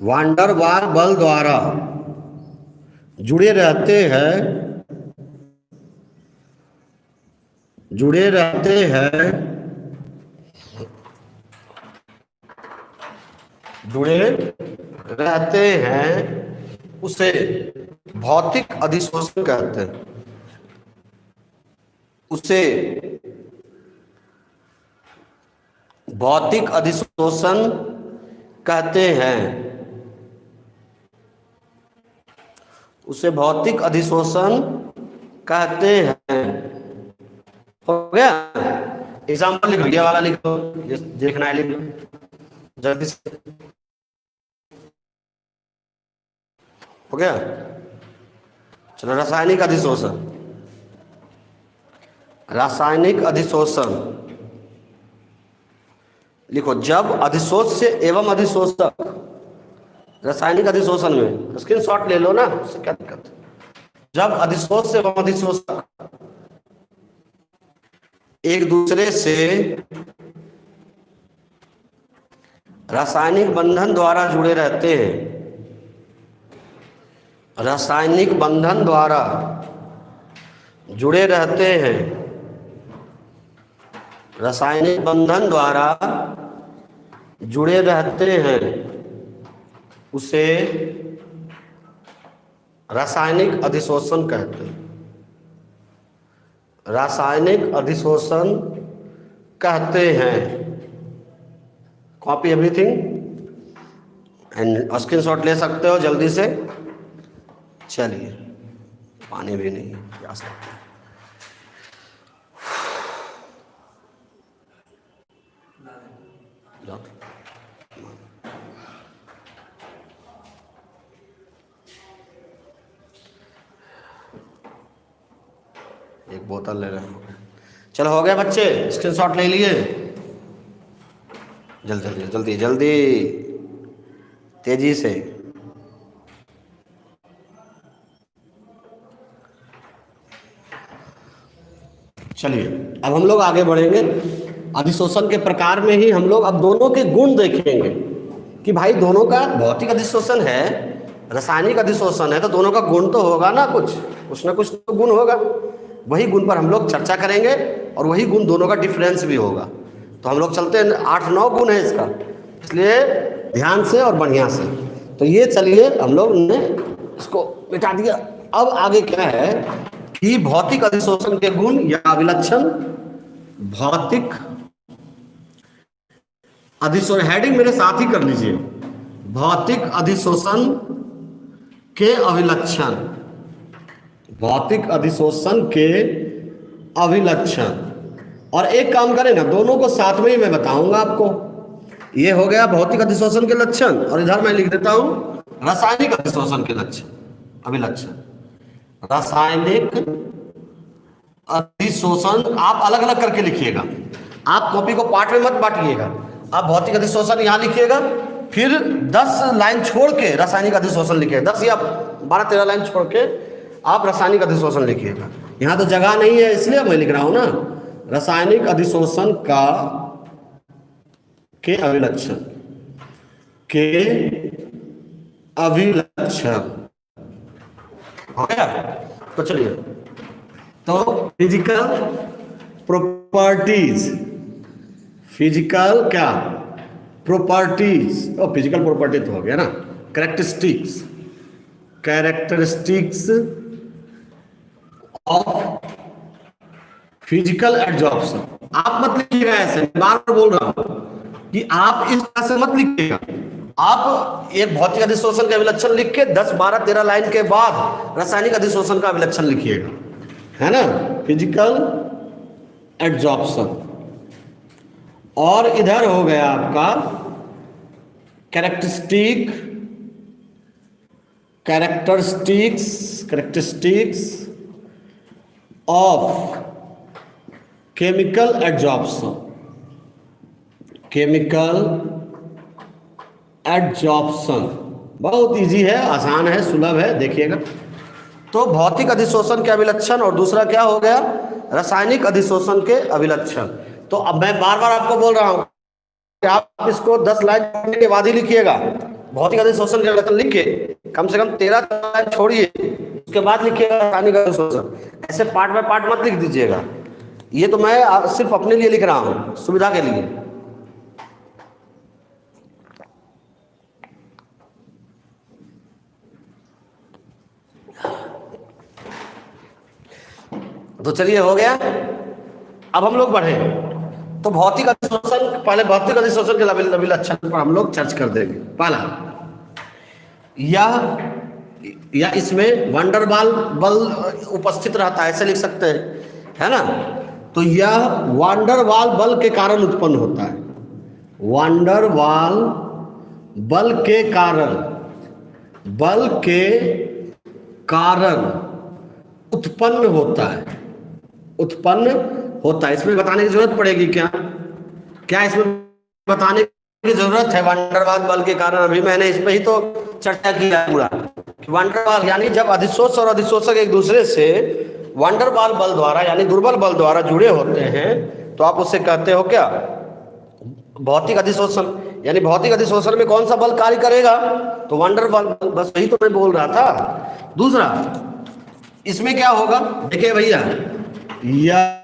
वांडरबाल बल द्वारा जुड़े रहते हैं उसे भौतिक अधिशोषण कहते हैं। उसे भौतिक अधिशोषण कहते हैं। उसे भौतिक अधिशोषण कहते हैं। हो गया? एग्जाम्पल लिख लो, ये वाला लिख लो, देखना है लिख लो जल्दी से। हो गया? चलो, रासायनिक अधिशोषण। रासायनिक अधिशोषण लिखो, जब अधिशोष से एवं अधिशोषक, रासायनिक अधिशोषण में स्क्रीनशॉट ले लो ना, उससे क्या दिक्कत है। जब अधिशोष से एवं अधिशोषक एक दूसरे से रासायनिक बंधन द्वारा जुड़े रहते हैं, रासायनिक बंधन द्वारा जुड़े रहते हैं, रासायनिक बंधन द्वारा जुड़े रहते हैं, उसे रासायनिक अधिशोषण कहते हैं। रासायनिक अधिशोषण कहते हैं। कॉपी एवरीथिंग एंड स्क्रीनशॉट ले सकते हो जल्दी से। चलिए, पानी भी नहीं प्यास लगती है। एक बोतल ले रहे हैं। चलो, हो गया बच्चे, स्क्रीनशॉट ले लिए। जल्दी जल्दी जल्दी जल्दी, तेजी से। चलिए, अब हम लोग आगे बढ़ेंगे। अधिशोषण के प्रकार में ही हम लोग अब दोनों के गुण देखेंगे कि भाई दोनों का भौतिक अधिशोषण है, रासायनिक अधिशोषण है, तो दोनों का गुण तो होगा ना, कुछ ना कुछ तो गुण होगा। वही गुण पर हम लोग चर्चा करेंगे और वही गुण दोनों का डिफरेंस भी होगा। तो हम लोग चलते हैं, 8-9 गुण है इसका, इसलिए ध्यान से और बढ़िया से। तो ये चलिए, हम लोग ने इसको मिटा दिया। अब आगे क्या है कि भौतिक अधिशोषण के गुण या अभिलक्षण। भौतिक अधिशोषण, हेडिंग मेरे साथ ही कर लीजिए, भौतिक अधिशोषण के अभिलक्षण। भौतिक अधिशोषण के अभिलक्षण। और एक काम करें ना, दोनों को साथ में ही मैं बताऊंगा आपको। ये हो गया भौतिक अधिशोषण के लक्षण, और इधर मैं लिख देता हूं रासायनिक अधिशोषण के लक्षण, अभिलक्षण। रासायनिक अधिशोषण आप अलग अलग करके लिखिएगा, आप कॉपी को पार्ट में मत बांटिएगा। आप भौतिक अधिशोषण यहां लिखिएगा, फिर 10 लाइन छोड़ के रासायनिक अधिशोषण लिखिएगा। 10 या 12-13 लाइन छोड़ के आप रासायनिक अधिशोषण लिखिएगा। यहां तो जगह नहीं है, इसलिए मैं लिख रहा हूं ना, रासायनिक अधिशोषण का के अभिलक्षण, के अभिलक्षण। हो गया? तो चलिए, तो फिजिकल प्रॉपर्टीज, फिजिकल क्या प्रॉपर्टीज, और फिजिकल प्रॉपर्टी तो हो गया ना, characteristics, characteristics of physical adsorption. आप मत लिखिएगा ऐसे, बार बार बोल रहा हूं कि आप इस तरह से मत लिखिएगा। आप एक भौतिक अधिशोषण का अभिलक्षण लिख के 10, 12, 13 लाइन के बाद रासायनिक अधिशोषण का अभिलक्षण लिखिएगा, है ना, फिजिकल एड्जॉर्प्शन। और इधर हो गया आपका कैरेक्टरिस्टिक्स ऑफ केमिकल एड्जॉर्प्शन। बहुत इजी है, आसान है, सुलभ है, देखिएगा। तो भौतिक अधिशोषण के अभिलक्षण और दूसरा क्या हो गया, रासायनिक अधिशोषण के अभिलक्षण। तो अब मैं बार बार आपको बोल रहा हूं कि आप इसको 10 लाइन पढ़ने के बाद ही लिखिएगा। भौतिक अधिशोषण के अभिलक्षण लिख के कम से कम 13 लाइन छोड़िए, उसके बाद लिखिएगा रासायनिक अधिशोषण। ऐसे पार्ट बाय पार्ट मत लिख दीजिएगा। ये तो मैं सिर्फ अपने लिए लिख रहा हूं, सुविधा के लिए। तो चलिए, हो गया। अब हम लोग बढ़े तो भौतिक अधिशोषण, पहले भौतिक अधिशोषण के अभिलक्षण पर हम लोग चर्चा कर देंगे। पहला, या इसमें वंडरवाल बल उपस्थित रहता है, ऐसे लिख सकते हैं, है ना। तो यह वंडरवाल बल के कारण उत्पन्न होता है। वंडरवाल बल के कारण उत्पन्न होता है। इसमें बताने की जरूरत पड़ेगी क्या इसमें बताने की जरूरत है? वंडरवाल बल के कारण अभी मैंने इस पे ही तो चर्चा किया है पूरा। वंडरवाल यानी जब अधिशोष और अधिशोषक एक दूसरे से वंडरवाल बल द्वारा यानी दुर्बल बल द्वारा जुड़े होते हैं, तो आप उससे कहते हो क्या, भौतिक अधिशोषण। यानी भौतिक अधिशोषण में कौन सा बल कार्य करेगा? तो वंडरवाल बल। बस यही तो मैं बोल रहा था। दूसरा, इसमें क्या होगा, देखिए भैया, यह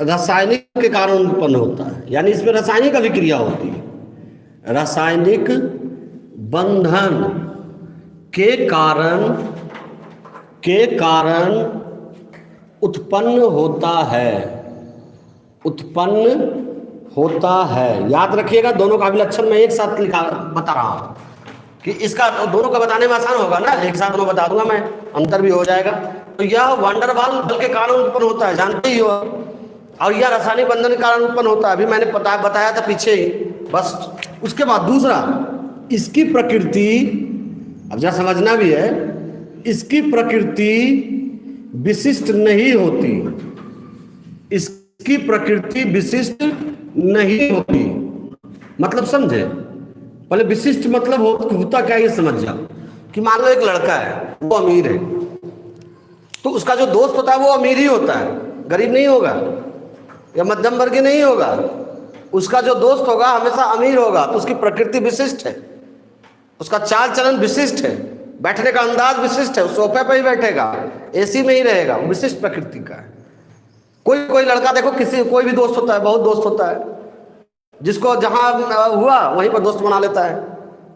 रासायनिक के कारण उत्पन्न होता है, यानी इसमें रासायनिक अभिक्रिया होती है। रासायनिक बंधन के कारण उत्पन्न होता है। याद रखिएगा, दोनों का अभिलक्षण मैं एक साथ बता रहा हूं कि इसका दोनों का बताने में आसान होगा ना, एक साथ दोनों बता दूंगा मैं, अंतर भी हो जाएगा। तो यह वंडरवाल बल के कारण उत्पन्न होता है, जानते ही हो। और यह रासायनिक बंधन के कारण उत्पन्न होता है, अभी मैंने बताया था पीछे ही। बस उसके बाद दूसरा, इसकी प्रकृति, अब जरा समझना भी है, इसकी प्रकृति विशिष्ट नहीं होती। इसकी प्रकृति विशिष्ट नहीं होती मतलब समझे? पहले विशिष्ट मतलब होता क्या, ये समझ जाओ। कि मान लो एक लड़का है, वो अमीर है, तो उसका जो दोस्त होता है वो अमीर ही होता है, गरीब नहीं होगा या मध्यम वर्गीय नहीं होगा। उसका जो दोस्त होगा हमेशा अमीर होगा, तो उसकी प्रकृति विशिष्ट है, उसका चाल चलन विशिष्ट है, बैठने का अंदाज विशिष्ट है, सोफे पे ही बैठेगा, एसी में ही रहेगा, विशिष्ट प्रकृति का है। कोई लड़का देखो, कोई भी दोस्त होता है, बहुत दोस्त होता है, जिसको जहां हुआ वहीं पर दोस्त बना लेता है,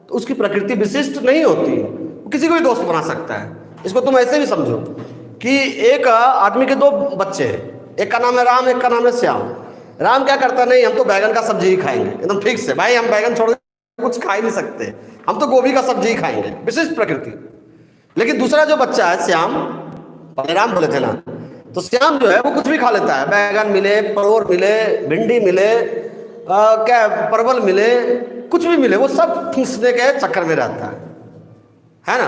तो उसकी प्रकृति विशिष्ट नहीं होती, वो किसी को भी दोस्त बना सकता है। इसको तुम ऐसे भी समझो कि एक आदमी के 2 बच्चे हैं, एक का नाम है राम, एक का नाम है श्याम। राम क्या करता, नहीं हम तो बैगन का सब्जी ही खाएंगे, एकदम फिक्स है भाई, हम बैगन छोड़ कुछ खा ही नहीं सकते, हम तो गोभी का सब्जी ही खाएंगे, विशिष्ट प्रकृति। लेकिन दूसरा जो बच्चा है श्याम, पहले राम बोले थे ना, तो श्याम जो है वो कुछ भी खा लेता है, बैगन मिले, परोर मिले, भिंडी मिले, क्या परवल मिले, कुछ भी मिले, वो सब ठूसने के चक्कर में रहता है ना।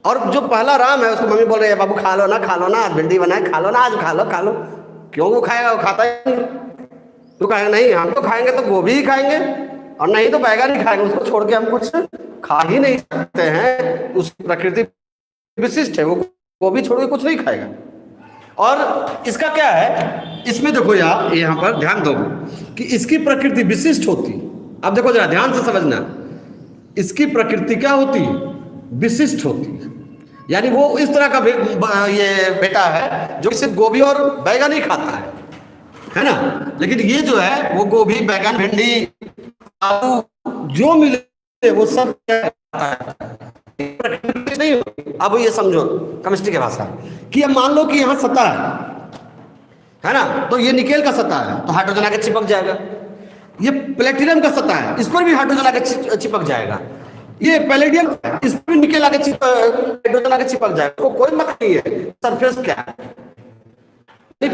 और जो पहला राम है, उसको मम्मी बोल रही है, बाबू खा लो ना, आज भिंडी बनाए, खा लो ना, आज खा लो। क्यों वो खाएगा? वो खाता ही नहीं। तो कहेगा नहीं हम तो खाएंगे तो गोभी ही खाएंगे, और नहीं तो बैगन ही खाएंगे, उसको छोड़ के हम कुछ खा ही नहीं सकते हैं। उसकी प्रकृति विशिष्ट है, वो गोभी छोड़ के कुछ नहीं खाएगा। और इसका क्या है, इसमें देखो यार, यहाँ पर ध्यान दो कि इसकी प्रकृति विशिष्ट होती। अब देखो जरा ध्यान से समझना, इसकी प्रकृति क्या होती? विशिष्ट होती। यानी वो इस तरह का ये बेटा है जो सिर्फ गोभी और बैगन ही खाता है ना। लेकिन ये जो है वो गोभी, बैगन, भिंडी, आलू जो मिले वो सब खाता है, प्रकृति नहीं होती। अब ये समझो केमिस्ट्री की भाषा कि अब मान लो कि यहाँ सतह है ना, तो ये निकेल का सतह है, तो हाइड्रोजन आके चिपक जाएगा। ये प्लेटिनम का सतह है, इस पर भी हाइड्रोजन आके चिपक जाएगा। ये पैलेडियम है, इस पर भी निकल आके हाइड्रोजन आके चिपक जाएगा, तो कोई मतलब नहीं है सरफेस क्या है,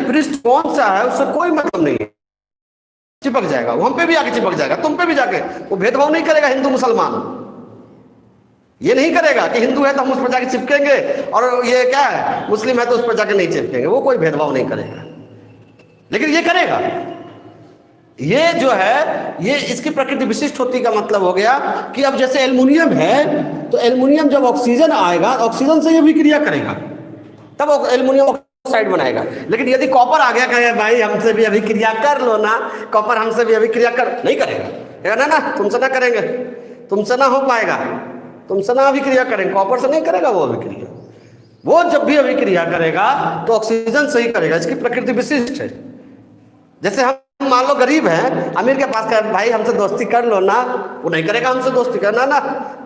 पृष्ठ कौन सा है उससे कोई मतलब नहीं है, चिपक जाएगा। वो हम पे भी आके चिपक जाएगा, तुम पे भी जाके। वो भेदभाव नहीं करेगा हिंदू मुसलमान, ये नहीं करेगा कि हिंदू है तो हम उस पर जाके चिपकेंगे और ये क्या है मुस्लिम है तो उस पर जाके नहीं चिपकेंगे, वो कोई भेदभाव नहीं करेगा। लेकिन ये करेगा, ये जो है ये इसकी प्रकृति विशिष्ट होती का मतलब हो गया कि अब जैसे एल्युमिनियम है तो एल्युमिनियम जब ऑक्सीजन आएगा, ऑक्सीजन से ये विक्रिया करेगा तब एल्युमिनियम ऑक्साइड बनाएगा। लेकिन यदि कॉपर आ गया, कहे भाई हमसे भी अभिक्रिया कर लो ना, कॉपर हमसे भी अभिक्रिया कर, नहीं करेगा, ना ना तुमसे ना करेंगे, तुमसे ना हो पाएगा, तुमसे ना अभिक्रिया करेंगे, कॉपर से नहीं करेगा वो अभिक्रिया। वो जब भी अभिक्रिया करेगा तो ऑक्सीजन से ही करेगा, इसकी प्रकृति विशिष्ट है। जैसे हम मान लो गरीब हैं, अमीर के पास कहे भाई हमसे दोस्ती कर लो ना, वो नहीं करेगा हमसे दोस्ती करना, ना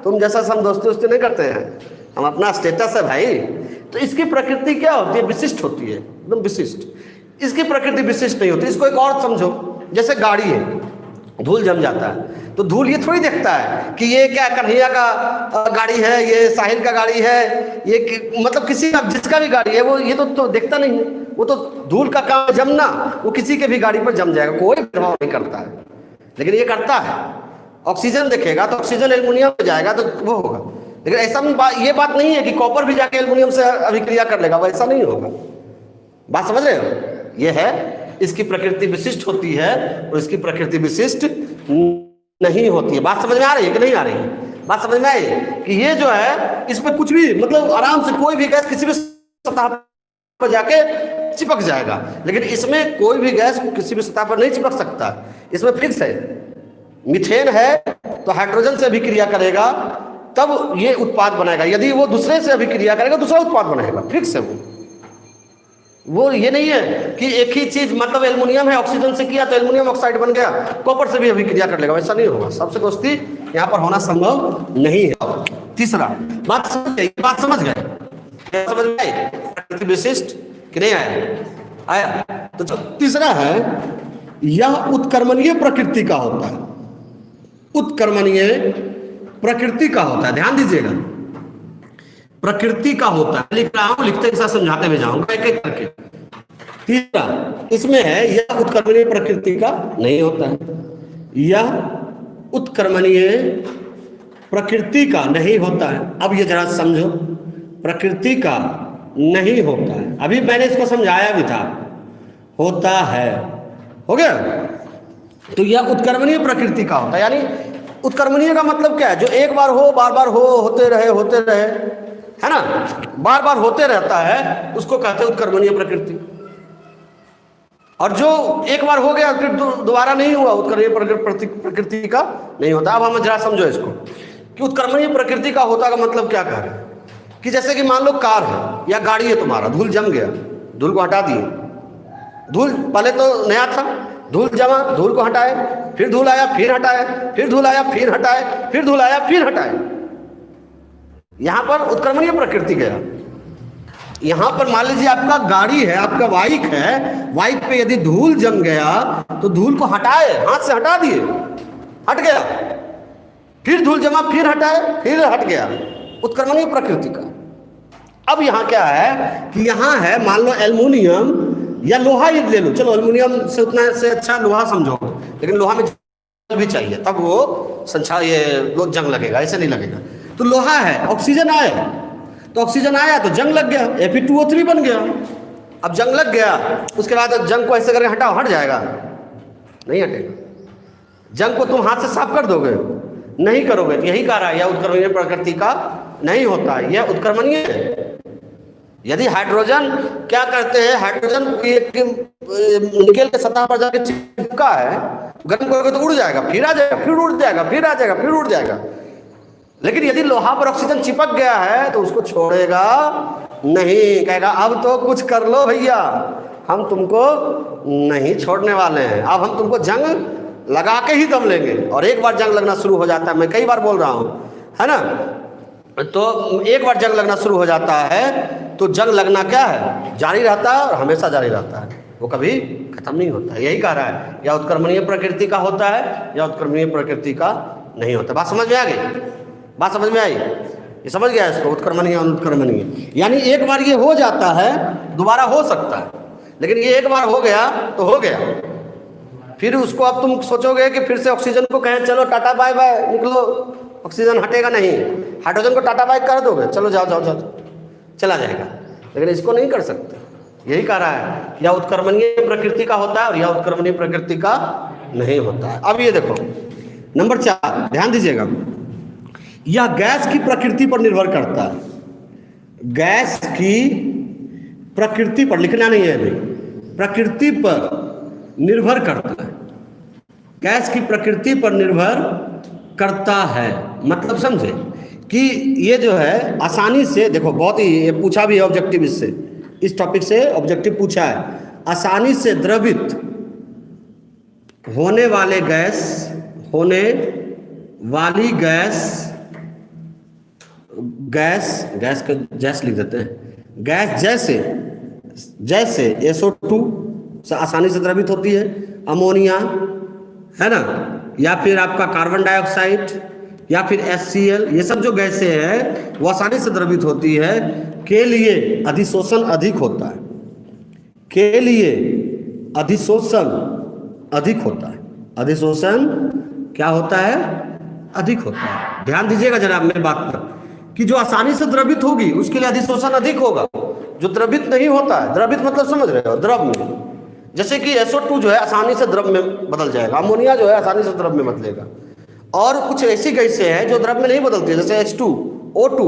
तुम जैसा हम दोस्ती नहीं करते हैं, हम अपना स्टेटस है भाई। तो इसकी प्रकृति क्या होती है, विशिष्ट होती है, एकदम विशिष्ट। इसकी प्रकृति विशिष्ट नहीं होती। इसको एक और समझो, जैसे गाड़ी है, धूल जम जाता है तो धूल ये थोड़ी देखता है कि ये क्या कन्हैया का गाड़ी है, ये साहिल का गाड़ी है, ये मतलब किसी का जिसका भी गाड़ी है वो ये तो देखता नहीं है। वो तो धूल का काम जमना, वो किसी के भी गाड़ी पर जम जाएगा, कोई प्रभाव नहीं करता है। लेकिन ये करता है, ऑक्सीजन देखेगा तो ऑक्सीजन एल्युमिनियम में जाएगा तो वो होगा। लेकिन ऐसा ये बात नहीं है कि कॉपर भी जाके एल्युमिनियम से अभिक्रिया कर लेगा, वैसा नहीं होगा। बात समझ रहे हो? ये है इसकी प्रकृति विशिष्ट होती है और इसकी प्रकृति विशिष्ट नहीं होती है। बात समझ में आ रही है कि नहीं आ रही है? बात समझ में आई कि ये जो है इसमें कुछ भी मतलब आराम से कोई भी गैस किसी भी सतह पर जाके चिपक जाएगा, लेकिन इसमें कोई भी गैस किसी भी सतह पर नहीं चिपक सकता। इसमें फिक्स है, मीथेन है तो हाइड्रोजन से अभिक्रिया करेगा तब ये उत्पाद बनेगा, यदि वो दूसरे से अभिक्रिया करेगा दूसरा उत्पाद बनेगा, फिक्स है वो ये नहीं है कि एक ही चीज, मतलब एल्युमिनियम है ऑक्सीजन से किया तो एल्युमिनियम ऑक्साइड बन गया, कॉपर से भी अभिक्रिया कर लेगा, वैसा नहीं होगा। सबसे दोस्ती यहाँ पर होना संभव नहीं है। तीसरा बात समझ गए? बात समझ गए? समझ गए प्रकृति विशिष्ट कि नहीं आया? तो तीसरा है यह उत्कर्मणीय प्रकृति का होता है। उत्कर्मणीय प्रकृति का होता है, ध्यान दीजिएगा, प्रकृति का होता है। लिख रहा हूं, लिखते के साथ समझाते हुए जाऊंगा एक एक करके। तीसरा इसमें है यह उत्कर्मणीय प्रकृति का नहीं होता है। यह उत्कर्मणीय प्रकृति का नहीं होता है। अब ये जरा समझो, प्रकृति का नहीं होता है। अभी मैंने इसको समझाया भी था, होता है, हो गया। तो यह उत्कर्मणीय प्रकृति का होता है, यानी उत्कर्मणीय का मतलब क्या है? जो एक बार हो, बार बार हो, होते रहे, है ना, बार बार होते रहता है, उसको कहते हैं उत्कर्मणीय प्रकृति। और जो एक बार हो गया फिर दोबारा नहीं हुआ, उत्कर्मणीय प्रकृति का नहीं होता। अब हम जरा समझो इसको कि उत्कर्मणीय प्रकृति का होता का मतलब क्या कह रहे हैं। कि जैसे कि मान लो कार है या गाड़ी है तुम्हारा, धूल जम गया, धूल को हटा दिए, धूल पहले तो नया था, धूल जमा, धूल को हटाए, फिर धूल आया, फिर हटाए, फिर धूल आया, फिर हटाए, फिर धूल आया, फिर हटाए। यहां पर उत्कर्मणीय प्रकृति गया। यहां पर मान लीजिए आपका गाड़ी है, आपका बाइक है, बाइक पे यदि धूल जम गया तो धूल को हटाए, हाथ से हटा दिए, हट गया, फिर धूल जमा, फिर हटाए, फिर हट गया, उत्कर्मणीय प्रकृति का। अब यहां क्या है कि यहां है मान लो एल्युमिनियम या लोहा ही ले लो, चलो एल्युमिनियम से उतना से अच्छा लोहा समझो, लेकिन लोहा में भी चाहिए तब वो ये जंग लगेगा, ऐसे नहीं लगेगा। तो लोहा है, ऑक्सीजन आया तो ऑक्सीजन आया तो जंग लग गया, Fe2O3 बन गया। अब जंग लग गया, उसके बाद जंग को ऐसे करके हटाओ, हट जाएगा? नहीं हटेगा। जंग को तुम हाथ से साफ कर दोगे? नहीं करोगे। तो यही कह रहा है यह उत्कर्मणीय प्रकृति का नहीं होता है, यह उत्कर्मणीय है। यदि हाइड्रोजन क्या करते हैं, हाइड्रोजन निकेल के सतह पर जाके चिपका है, गर्म करोगे तो उड़ जाएगा, फिर आ जाएगा, फिर उड़ जाएगा, फिर आ जाएगा, फिर उड़ जाएगा। लेकिन यदि लोहा पर ऑक्सीजन चिपक गया है तो उसको छोड़ेगा नहीं, कहेगा अब तो कुछ कर लो भैया, हम तुमको नहीं छोड़ने वाले हैं, अब हम तुमको जंग लगा के ही दम लेंगे। और एक बार जंग लगना शुरू हो जाता है, मैं कई बार बोल रहा हूं, है ना, तो एक बार जंग लगना शुरू हो जाता है तो जंग लगना क्या है, जारी रहता है और हमेशा जारी रहता है। वो कभी खत्म नहीं होता। यही कह रहा है, या उत्क्रमणीय प्रकृति का होता है या उत्क्रमणीय प्रकृति का नहीं होता। बात समझ में आ गई? बात समझ में आई? ये समझ गया इसको, उत्क्रमणीय अनुत्क्रमणीय। यानी एक बार ये हो जाता है, दोबारा हो सकता है, लेकिन ये एक बार हो गया तो हो गया। फिर उसको अब तुम सोचोगे कि फिर से ऑक्सीजन को कहें चलो टाटा बाय बाय निकलो, ऑक्सीजन हटेगा नहीं। हाइड्रोजन को टाटा बाय कर दोगे, चलो जाओ जाओ जाओ, चला जाएगा। लेकिन इसको नहीं कर सकते। यही कह रहा है, या उत्क्रमणीय प्रकृति का होता है और या उत्क्रमणीय प्रकृति का नहीं होता है। अब ये देखो नंबर 4, ध्यान दीजिएगा, यह गैस की प्रकृति पर निर्भर करता है। गैस की प्रकृति पर, लिखना नहीं है अभी, प्रकृति पर निर्भर करता है। गैस की प्रकृति पर निर्भर करता है, मतलब समझे कि ये जो है आसानी से, देखो बहुत ही ये पूछा भी है ऑब्जेक्टिव, इससे इस टॉपिक से ऑब्जेक्टिव पूछा है, आसानी से द्रवित होने वाले गैस, होने वाली गैस, गैस का जैस लिख देते हैं, गैस जैसे SO2 से आसानी से द्रवित होती है, अमोनिया है ना, या फिर आपका कार्बन डाइऑक्साइड, या फिर HCl, ये सब जो गैसें हैं वो आसानी से द्रवित होती है, के लिए अधिशोषण अधिक होता है, के लिए अधिशोषण अधिक होता है। अधिशोषण क्या होता है? अधिक होता है। ध्यान दीजिएगा जरा मेरी बात पर, कि जो आसानी से द्रवित होगी उसके लिए अधिशोषण अधिक होगा। जो द्रवित नहीं होता है, द्रवित मतलब समझ रहे हो, द्रव में, जैसे कि SO2 जो है आसानी से द्रव में बदल जाएगा, अमोनिया जो है आसानी से द्रव में बदलेगा, और कुछ ऐसी गैसें हैं जो द्रव में नहीं बदलती, जैसे H2O2,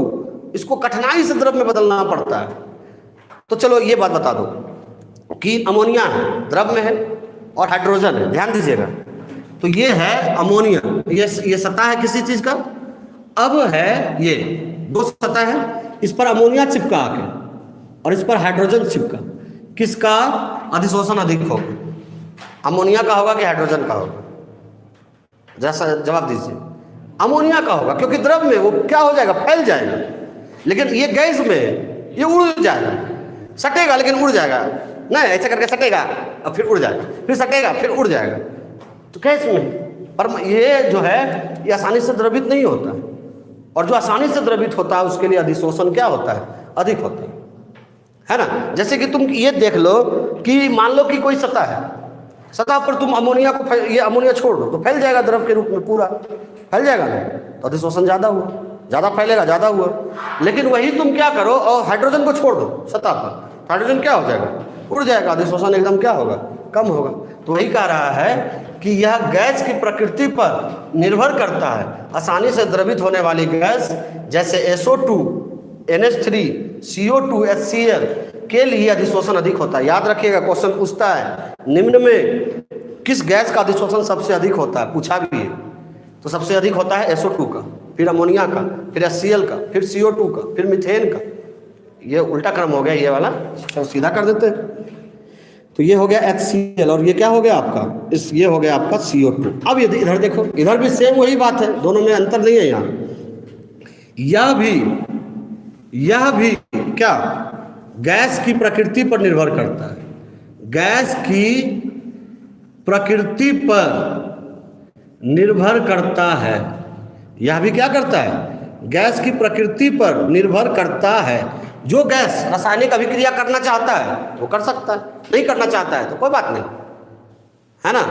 इसको कठिनाई से द्रव में बदलना पड़ता है। तो चलो ये बात बता दो कि अमोनिया है, द्रव में है, और हाइड्रोजन है। ध्यान दीजिएगा, तो ये है अमोनिया, ये सतह है किसी चीज का। अब है ये 2 सतह है, इस पर अमोनिया चिपका आके और इस पर हाइड्रोजन चिपका, किसका अधिशोषण अधिक होगा? अमोनिया का होगा कि हाइड्रोजन का होगा? जैसा जवाब दीजिए। अमोनिया का होगा, क्योंकि द्रव में वो क्या हो जाएगा? फैल जाएगा। लेकिन ये गैस में ये उड़ जाएगा, सटेगा लेकिन उड़ जाएगा, नहीं ऐसा करके सटेगा और फिर उड़ जाएगा, फिर सटेगा फिर उड़ जाएगा। तो गैस में, पर ये जो है ये आसानी से द्रवित नहीं होता है, और जो आसानी से द्रवित होता है उसके लिए अधिशोषण क्या होता है? अधिक होता है ना। जैसे कि तुम ये देख लो कि मान लो कि कोई सतह है, सतह पर तुम अमोनिया को, ये अमोनिया छोड़ दो तो फैल जाएगा द्रव के रूप में, पूरा फैल जाएगा ना, तो अधिशोषण ज़्यादा हुआ, ज़्यादा फैलेगा, ज़्यादा हुआ। लेकिन वही तुम क्या करो, और हाइड्रोजन को छोड़ दो सतह पर, हाइड्रोजन क्या हो जाएगा? उड़ जाएगा, अधिशोषण एकदम क्या होगा? कम होगा। तो वही कह रहा है कि यह गैस की प्रकृति पर निर्भर करता है। आसानी से द्रवित होने वाली गैस जैसे SO2, NH3, CO2, HCl के लिए अधिशोषण अधिक होता है। याद रखिएगा, क्वेश्चन पूछता है निम्न में किस गैस का अधिशोषण सबसे अधिक होता है, पूछा भी है। तो सबसे अधिक होता है SO2 का, फिर अमोनिया का, फिर HCl का, फिर CO2 का, फिर मीथेन का। ये उल्टा क्रम हो गया ये वाला, तो सीधा कर देते हैं। तो ये हो गया HCl, और ये क्या हो गया आपका, ये हो गया आपका CO2। अब ये इधर देखो, इधर भी सेम वही बात है, दोनों में अंतर नहीं है यहाँ। यह भी क्या गैस की प्रकृति पर निर्भर करता है। गैस की प्रकृति पर निर्भर करता है। यह भी क्या करता है? गैस की प्रकृति पर निर्भर करता है। जो गैस रासायनिक अभिक्रिया करना चाहता है वो कर सकता है, नहीं करना चाहता है तो कोई बात नहीं, है ना।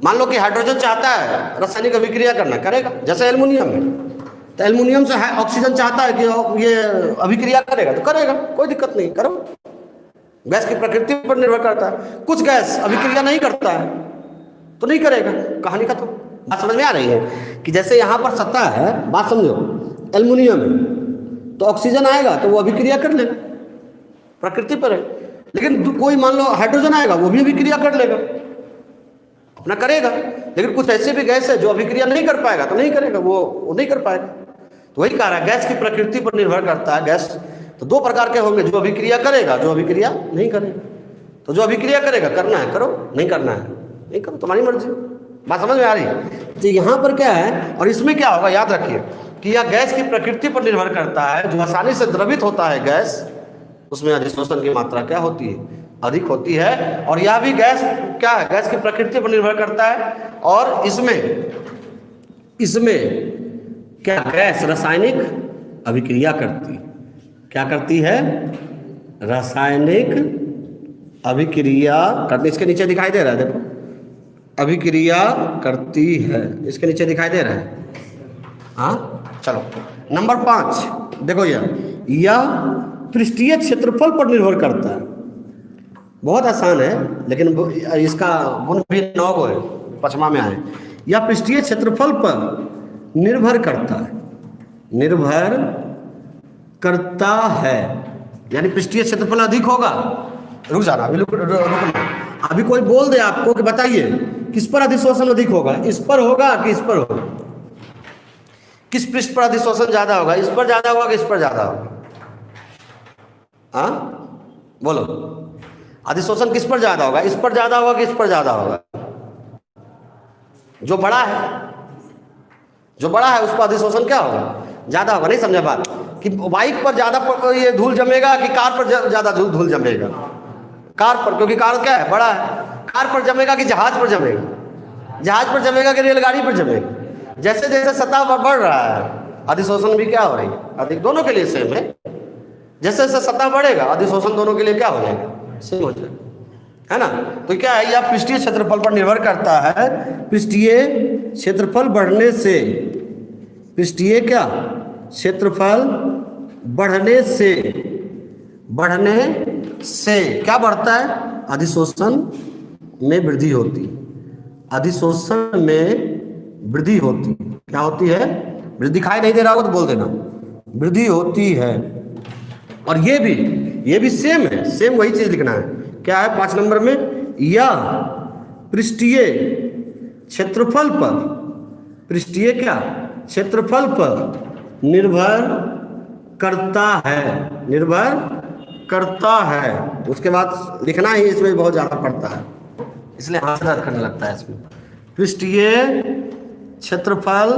मान लो कि हाइड्रोजन चाहता है रासायनिक अभिक्रिया करना, करेगा। जैसे एल्युमिनियम है, तो एल्युमिनियम से ऑक्सीजन चाहता है कि ये अभिक्रिया करेगा तो करेगा, कोई दिक्कत नहीं, करो। गैस की प्रकृति पर निर्भर करता है। कुछ गैस अभिक्रिया नहीं करता है तो नहीं करेगा, कहानी का। तो बात समझ में आ रही है कि जैसे यहाँ पर सतह है, बात समझो, एल्युमिनियम है तो ऑक्सीजन आएगा तो वो अभिक्रिया कर लेगा, प्रकृति पर है। लेकिन कोई मान लो हाइड्रोजन आएगा, वो भी अभिक्रिया कर लेगा, अपना करेगा। लेकिन कुछ ऐसे भी गैस है जो अभिक्रिया नहीं कर पाएगा तो नहीं करेगा, वो नहीं कर पाएगा। तो वही कह रहा है गैस की प्रकृति पर निर्भर करता है। गैस तो 2 प्रकार के होंगे, जो अभिक्रिया करेगा, जो अभिक्रिया नहीं करेगा। तो जो अभिक्रिया करेगा करना है करो, नहीं करना है नहीं करो, तुम्हारी मर्जी। बात समझ में आ रही है? तो यहाँ पर क्या है और इसमें क्या होगा, याद रखिए कि यह गैस की प्रकृति पर निर्भर करता है। जो आसानी से द्रवित होता है गैस, उसमें अधिशोषण की मात्रा क्या होती है, अधिक होती है। और यह भी गैस क्या है, गैस की प्रकृति पर निर्भर करता है। और इसमें क्या गैस रासायनिक अभिक्रिया करती, क्या करती है, रासायनिक अभिक्रिया करती। इसके नीचे दिखाई दे रहा है, देखो, अभिक्रिया करती है, इसके नीचे दिखाई दे रहा है। हाँ, चलो नंबर 5 देखो, यह पृष्ठीय क्षेत्रफल पर निर्भर करता है। बहुत आसान है, लेकिन इसका गुण भी 9 गो है, 5वां में आए। यह पृष्ठीय क्षेत्रफल पर निर्भर करता है, निर्भर करता है, यानी पृष्ठीय क्षेत्रफल अधिक होगा। रुक जाना, अभी कोई बोल दे आपको कि बताइए किस पर अधिशोषण अधिक होगा, इस पर होगा कि इस पर होगा, किस पृष्ठ पर अधिशोषण ज्यादा होगा, इस पर ज्यादा होगा कि इस पर ज्यादा होगा? हाँ बोलो, अधिशोषण किस पर ज्यादा होगा, इस पर ज्यादा होगा कि इस पर ज्यादा होगा? जो बड़ा है, जो बड़ा है उस पर अधिशोषण क्या होगा, ज्यादा होगा। नहीं समझे बात, कि बाइक पर ज्यादा ये धूल जमेगा कि कार पर ज्यादा धूल जमेगा? कार पर, क्योंकि कार क्या है, बड़ा है। कार पर जमेगा कि जहाज पर जमेगा? जहाज पर जमेगा कि रेलगाड़ी पर जमेगा? जैसे जैसे सतह पर बढ़ रहा है, अधिशोषण भी क्या हो रही है, अधिक। दोनों के लिए सेम है। जैसे जैसे सतह बढ़ेगा, अधिशोषण दोनों के लिए क्या हो जाएगा, सेम हो जाएगा, है ना। तो क्या है, यह पृष्ठीय क्षेत्रफल पर निर्भर करता है। पृष्ठीय क्षेत्रफल बढ़ने से, पृष्ठीय क्या क्षेत्रफल बढ़ने से क्या बढ़ता है, अधिशोषण में वृद्धि होती, अधिशोषण में वृद्धि होती। क्या होती है, वृद्धि दिखाई नहीं दे रहा होगा तो बोल देना, वृद्धि होती है। और ये भी सेम है, सेम वही चीज लिखना है। क्या है 5 नंबर में, यह पृष्ठीय क्षेत्रफल पर, पृष्ठीय क्या क्षेत्रफल पर निर्भर करता है, निर्भर करता है। उसके बाद लिखना ही इसमें बहुत ज्यादा पड़ता है, इसलिए हाथ से दर्द करने लगता है इसमें। पृष्ठीय क्षेत्रफल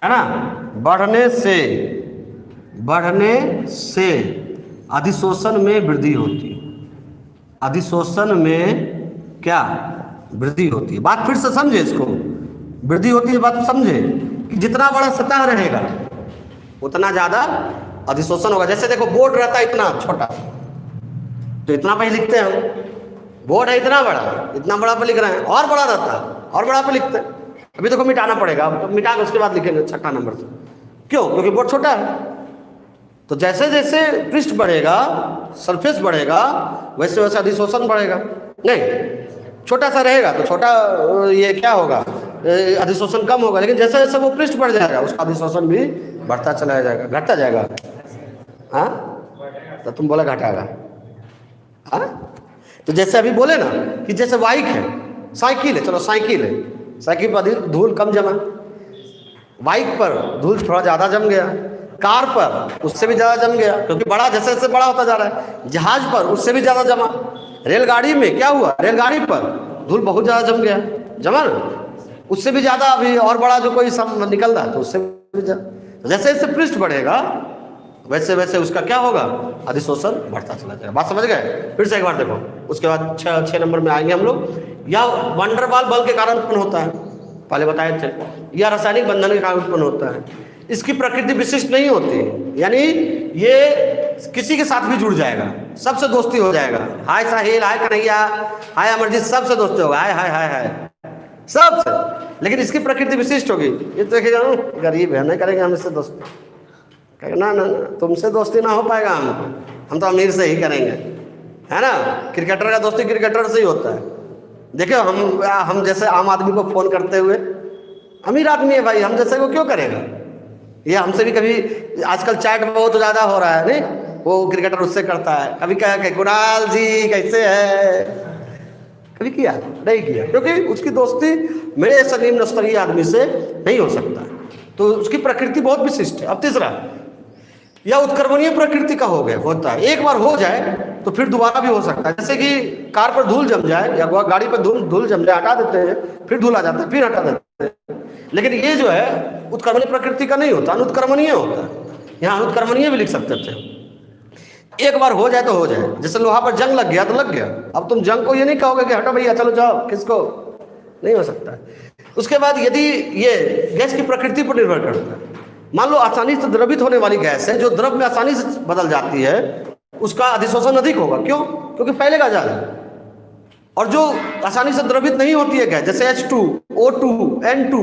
है ना, बढ़ने से अधिशोषण में वृद्धि होती है, अधिशोषण में क्या वृद्धि होती है। बात फिर से समझे, इसको वृद्धि होती है, बात समझे कि जितना बड़ा सतह रहेगा उतना ज्यादा अधिशोषण होगा। जैसे देखो, बोर्ड रहता है इतना छोटा, तो इतना पे लिखते हैं हम, बोर्ड है इतना बड़ा, इतना बड़ा पे लिख रहे हैं, और बड़ा रहता है और बड़ा पे लिखते हैं। अभी देखो मिटाना पड़ेगा, मिटा के उसके बाद लिखेंगे 6ठा नंबर से। क्यों, क्योंकि बोर्ड छोटा है। तो जैसे जैसे पृष्ठ बढ़ेगा, सरफेस बढ़ेगा, वैसे वैसे अधिशोषण बढ़ेगा। नहीं, छोटा सा रहेगा तो छोटा ये क्या होगा, अधिशोषण कम होगा। लेकिन जैसे जैसे वो पृष्ठ बढ़ जाएगा, उसका अधिशोषण भी बढ़ता चला जाएगा, घटता जाएगा। हाँ, तो तुम बोला घटाएगा। हाँ, तो जैसे अभी बोले ना कि जैसे बाइक है, साइकिल है, चलो साइकिल है, साइकिल पर धूल कम जमा, बाइक पर धूल थोड़ा ज़्यादा जम गया, कार पर उससे भी ज़्यादा जम गया, क्योंकि बड़ा जैसे जैसे बड़ा होता जा रहा है। जहाज पर उससे भी ज़्यादा जमा। रेलगाड़ी में क्या हुआ, रेलगाड़ी पर धूल बहुत ज़्यादा जम गया, जमा ना, उससे भी ज़्यादा अभी और बड़ा जो कोई सब निकल रहा है तो उससे भी ज़्यादा। जैसे जैसे पृष्ठ बढ़ेगा वैसे वैसे उसका क्या होगा, अधिशोषण बढ़ता चला जाएगा। बात समझ गए? फिर से एक बार देखो, उसके बाद 6 नंबर में आएंगे हम लोग। या वंडरवाल बल के कारण उत्पन्न होता है, पहले बताए थे। या रासायनिक बंधन के कारण उत्पन्न होता है। इसकी प्रकृति विशिष्ट नहीं होती, यानी ये किसी के साथ भी जुड़ जाएगा, सबसे दोस्ती हो जाएगा। हाय साहिल, हाय कन्हैया, हाय अमरजीत, सबसे दोस्ती होगा, हाय हाय हाय हाय सबसे। लेकिन इसकी प्रकृति विशिष्ट होगी। ये तो देखिएगा, गरीब है, नहीं करेंगे हम इससे दोस्ती, कहेंगे ना ना तुमसे दोस्ती ना हो पाएगा, हम तो अमीर से ही करेंगे, है ना। क्रिकेटर का दोस्ती क्रिकेटर से ही होता है। देखियो, हम जैसे आम आदमी को फोन करते हुए, अमीर आदमी है भाई, हम जैसे को क्यों करेगा। ये हमसे भी कभी, आजकल चैट बहुत ज़्यादा हो रहा है, नहीं, वो क्रिकेटर उससे करता है, कभी कह कुणाल जी कैसे है, कभी किया नहीं किया, क्योंकि उसकी दोस्ती मेरे ऐसा निम्न स्तरीय आदमी से नहीं हो सकता। तो उसकी प्रकृति बहुत विशिष्ट है। अब तीसरा, या उत्क्रमणीय प्रकृति का हो गया, होता है, एक बार हो जाए तो फिर दोबारा भी हो सकता है। जैसे कि कार पर धूल जम जाए या गाड़ी पर धूल जम जाए, हटा देते हैं, फिर धूल आ जाता है, फिर हटा देते हैं। लेकिन ये जो है उत्क्रमणीय प्रकृति का नहीं होता, अनुत्क्रमणीय होता है। यहाँ अनुत्क्रमणीय भी लिख सकते थे। एक बार हो जाए तो हो जाए, जैसे लोहा पर जंग लग गया तो लग गया। अब तुम जंग को ये नहीं कहोगे कि हटो भैया चलो जाओ, किसको, नहीं हो सकता है। उसके बाद यदि ये गैस की प्रकृति पर निर्भर करता है, मान लो आसानी से द्रवित होने वाली गैस है, जो द्रव में आसानी से बदल जाती है, उसका अधिशोषण अधिक होगा। क्यों? क्योंकि फैलेगा ज़्यादा। और जो आसानी से द्रवित नहीं होती है गैस, जैसे H2, O2, N2,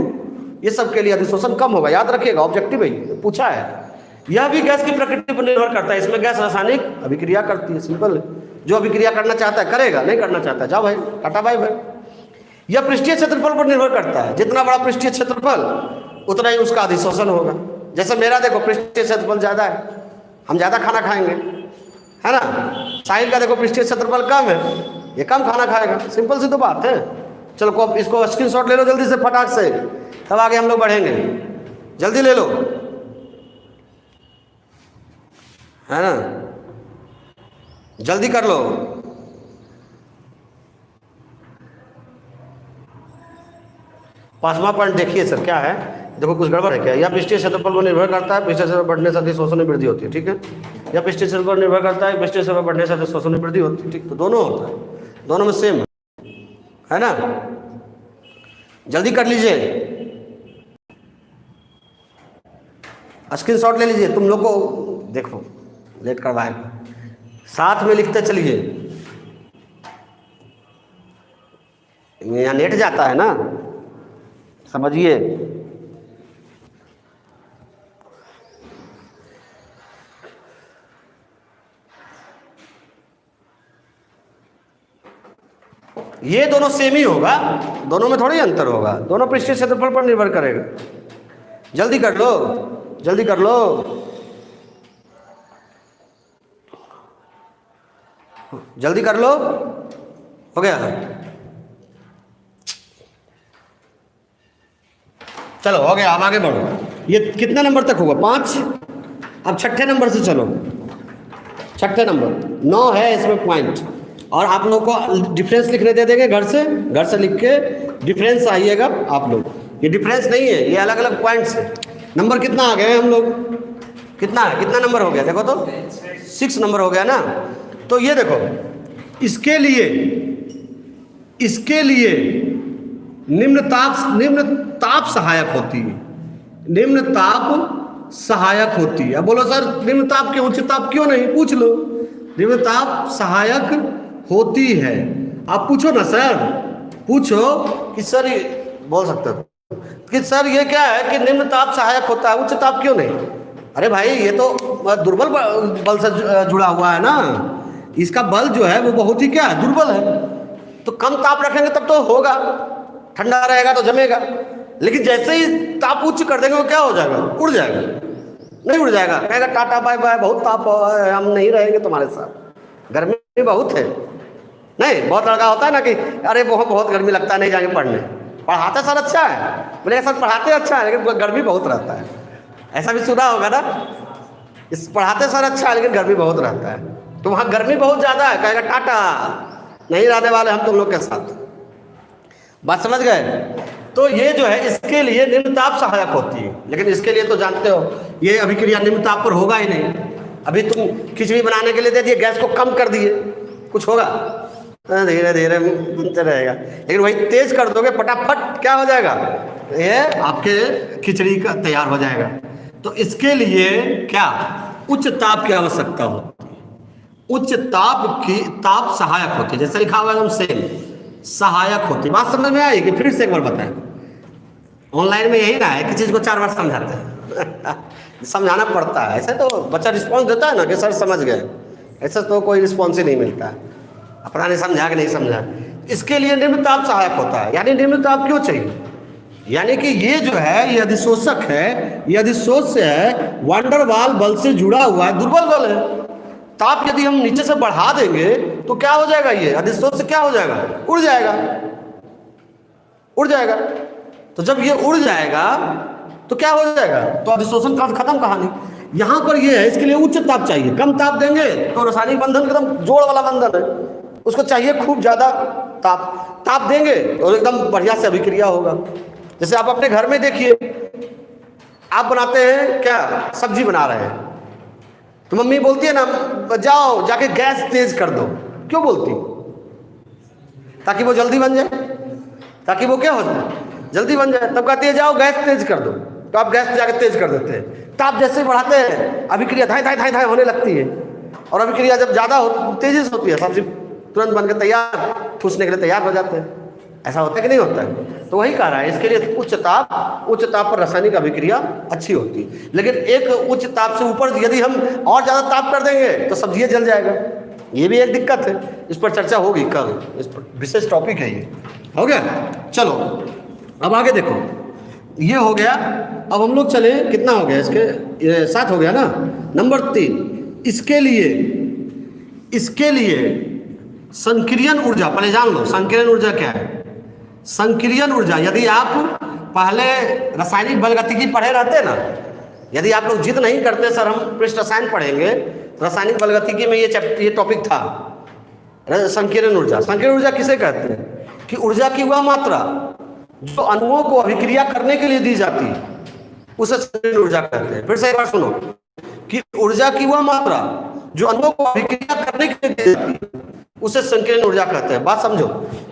ये सब के लिए अधिशोषण कम होगा। याद रखिएगा, ऑब्जेक्टिव है, पूछा है। यह भी गैस की प्रकृति पर निर्भर करता है। इसमें गैस रासायनिक अभिक्रिया करती है, सिंपल। जो अभिक्रिया करना चाहता है करेगा, नहीं करना चाहता है जाओ भाई, टाटा बाय बाय। यह पृष्ठीय क्षेत्रफल पर निर्भर करता है। जितना बड़ा पृष्ठीय क्षेत्रफल उतना ही उसका अधिशोषण होगा। जैसे मेरा देखो पृष्ठीय क्षेत्रफल ज़्यादा है, हम ज़्यादा खाना खाएंगे, है ना। साहिल का देखो पृष्ठीय क्षेत्रफल कम है, ये कम खाना खाएगा। सिंपल सी तो बात है। चलो को इसको स्क्रीनशॉट ले लो जल्दी से, फटाक से, तब आगे हम लोग बढ़ेंगे। जल्दी ले लो, है ना, जल्दी कर लो। पांचवा पॉइंट देखिए सर, क्या है, देखो कुछ गड़बड़ है क्या। यह पृष्ठीय क्षेत्रफल पर निर्भर करता है, पृष्ठीय क्षेत्रफल बढ़ने से अधिशोषण में वृद्धि होती है, ठीक है। यह पृष्ठीय क्षेत्रफल पर निर्भर करता है, पृष्ठीय क्षेत्रफल बढ़ने से अधिशोषण में वृद्धि होती है, ठीक। तो दोनों होता है, दोनों में सेम है ना। जल्दी कर लीजिए, स्क्रीनशॉट ले लीजिए। तुम लोग को देखो लेट करवाए, साथ में लिखते चलिए। यहाँ नेट जाता है ना, समझिए। ये दोनों सेम ही होगा, दोनों में थोड़ी अंतर होगा, दोनों पृष्ठीय क्षेत्रफल पर निर्भर करेगा। जल्दी कर लो, जल्दी कर लो, जल्दी कर लो, हो गया। चलो हो गया, अब आगे बढ़ो। ये कितना नंबर तक होगा? 5। अब छठे नंबर से चलो। छठे नंबर 9 है इसमें पॉइंट, और आप लोगों को डिफरेंस लिखने दे देंगे घर से लिख के डिफरेंस आइएगा आप लोग। ये डिफरेंस नहीं है, ये अलग अलग पॉइंट्स है। नंबर कितना आ गए हम लोग, कितना है, कितना नंबर हो गया देखो तो, 6 नंबर हो गया ना। तो ये देखो, इसके लिए निम्न ताप सहायक होती है, निम्न ताप सहायक होती है। अब बोलो सर निम्न ताप क्यों, उच्च ताप क्यों नहीं, पूछ लो। निम्न ताप सहायक होती है, आप पूछो ना सर, पूछो कि सर बोल सकते हो कि सर ये क्या है कि निम्न ताप सहायक होता है, उच्च ताप क्यों नहीं। अरे भाई ये तो दुर्बल बल से जुड़ा हुआ है ना, इसका बल जो है वो बहुत ही क्या है, दुर्बल है। तो कम ताप रखेंगे तब तो होगा, ठंडा रहेगा तो जमेगा। लेकिन जैसे ही ताप उच्च कर देंगे वो क्या हो जाएगा, उड़ जाएगा। नहीं उड़ जाएगा, कहेगा टाटा बाय बाय, बहुत ताप है, हम नहीं रहेंगे तुम्हारे साथ, गर्मी बहुत है। नहीं, बहुत लड़का होता है ना कि अरे बहुत गर्मी लगता है, नहीं जाएंगे पढ़ने। पढ़ाते सर अच्छा है, बोले सर पढ़ाते अच्छा है लेकिन गर्मी बहुत रहता है। ऐसा भी सुना होगा ना, इस पढ़ाते सर अच्छा है लेकिन गर्मी बहुत रहता है। तो वहाँ गर्मी बहुत ज़्यादा है, कहेगा टाटा, नहीं रहने वाले हम तुम लोग के साथ। बात समझ गए। तो ये जो है इसके लिए निम्न ताप सहायक होती है, लेकिन इसके लिए तो जानते हो ये अभिक्रिया निम्न ताप पर होगा ही नहीं। अभी तुम खिचड़ी बनाने के लिए दे दिए, गैस को कम कर दिए, कुछ होगा, धीरे धीरे बनते रहेगा। लेकिन वही तेज कर दोगे फटाफट क्या हो जाएगा, ये आपके खिचड़ी का तैयार हो जाएगा। तो इसके लिए क्या उच्च ताप की आवश्यकता होती है, उच्च ताप सहायक होती है। जैसे लिखा हुआ है एकदम सेम, सहायक होती है। बात समझ में आएगी, फिर से एक बार बताएं। ऑनलाइन में यही ना है कि चीज़ को 4 बार समझाते हैं समझाना पड़ता है। ऐसे तो बच्चा रिस्पॉन्स देता है ना कि सर समझ गए, ऐसा तो कोई रिस्पॉन्स ही नहीं मिलता है, अपना नहीं समझा कि नहीं समझा। इसके लिए निम्न ताप सहायक होता है। यानी निम्न ताप क्यों चाहिए, यानी कि ये जो है ये अधिशोषक है, ये अधिशोष्य है, वांडर वाल बल से जुड़ा हुआ है, दुर्बल बल है। ताप यदि हम नीचे से बढ़ा देंगे तो क्या हो जाएगा, ये अधिशोष्य क्या हो जाएगा, उड़ जाएगा, उड़ जाएगा। तो जब ये उड़ जाएगा तो क्या हो जाएगा, तो अधिशोषण का खत्म कहानी। यहाँ पर ये है, इसके लिए उच्च ताप चाहिए। कम ताप देंगे तो रासायनिक बंधन एकदम जोड़ वाला बंधन है, उसको चाहिए खूब ज़्यादा ताप देंगे तो एकदम बढ़िया से अभिक्रिया होगा। जैसे आप अपने घर में देखिए, आप बनाते हैं क्या, सब्जी बना रहे हैं, तो मम्मी बोलती है ना, जाओ जाके गैस तेज कर दो, क्यों बोलती? ताकि वो जल्दी बन जाए, ताकि वो क्या हो जाए, जल्दी बन जाए। तब कहती है जाओ गैस तेज कर दो, तो आप गैस जाके तेज कर देते हैं। ताप जैसे ही बढ़ाते हैं अभिक्रिया धाई धाई धाई धाई होने लगती है, और अभिक्रिया जब ज़्यादा तेजी से होती है सब्जी तुरंत बन के तैयार, ठूसने के लिए तैयार हो जाते हैं। ऐसा होता है कि नहीं होता है? तो वही कह रहा है, इसके लिए उच्च ताप पर रासायनिक अभिक्रिया अच्छी होती है। लेकिन एक उच्च ताप से ऊपर यदि हम और ज़्यादा ताप कर देंगे तो सब्जियाँ जल जाएगा, ये भी एक दिक्कत है। इस पर चर्चा होगी कल, इस पर विशेष टॉपिक है ये। हो गया? चलो अब आगे देखो, ये हो गया। अब हम लोग चले, कितना हो गया इसके, 7 हो गया ना। नंबर 3, इसके लिए संक्रियन ऊर्जा, पहले जान लो संक्रियन ऊर्जा क्या है। संक्रियन ऊर्जा, यदि आप पहले रासायनिक बलगतिकी पढ़े रहते ना, यदि आप लोग जिद नहीं करते सर हम पृष्ठ रसायन पढ़ेंगे, रासायनिक बलगतिकी में ये टॉपिक था संकीर्ण ऊर्जा। संकीर्ण ऊर्जा किसे कहते हैं? कि ऊर्जा की वह मात्रा जो अणुओं को अभिक्रिया करने के लिए दी जाती है उसे संकीर्ण ऊर्जा कहते हैं। फिर से एक बार सुनो, कि ऊर्जा की वह मात्रा जो अणुओं को अभिक्रिया करने के लिए दी जाती है उसे संकीर्ण ऊर्जा कहते हैं। बात समझो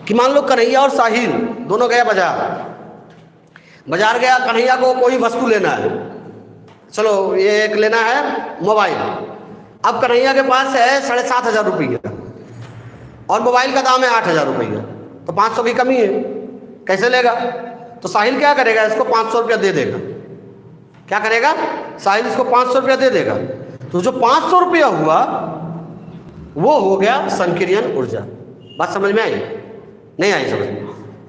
कि मान लो कन्हैया और साहिल दोनों गया बाजार गया, कन्हैया को कोई वस्तु लेना है, चलो ये एक लेना है मोबाइल। अब कन्हैया के पास है 7,500 रुपया और मोबाइल का दाम है 8,000 रुपया, तो 500 की कमी है, कैसे लेगा? तो साहिल क्या करेगा, इसको 500 रुपया दे देगा। क्या करेगा? साहिल इसको 500 रुपया दे देगा। तो जो 500 रुपया हुआ वो हो गया संकीर्ण ऊर्जा। बात समझ में आई? नहीं आई समझ में?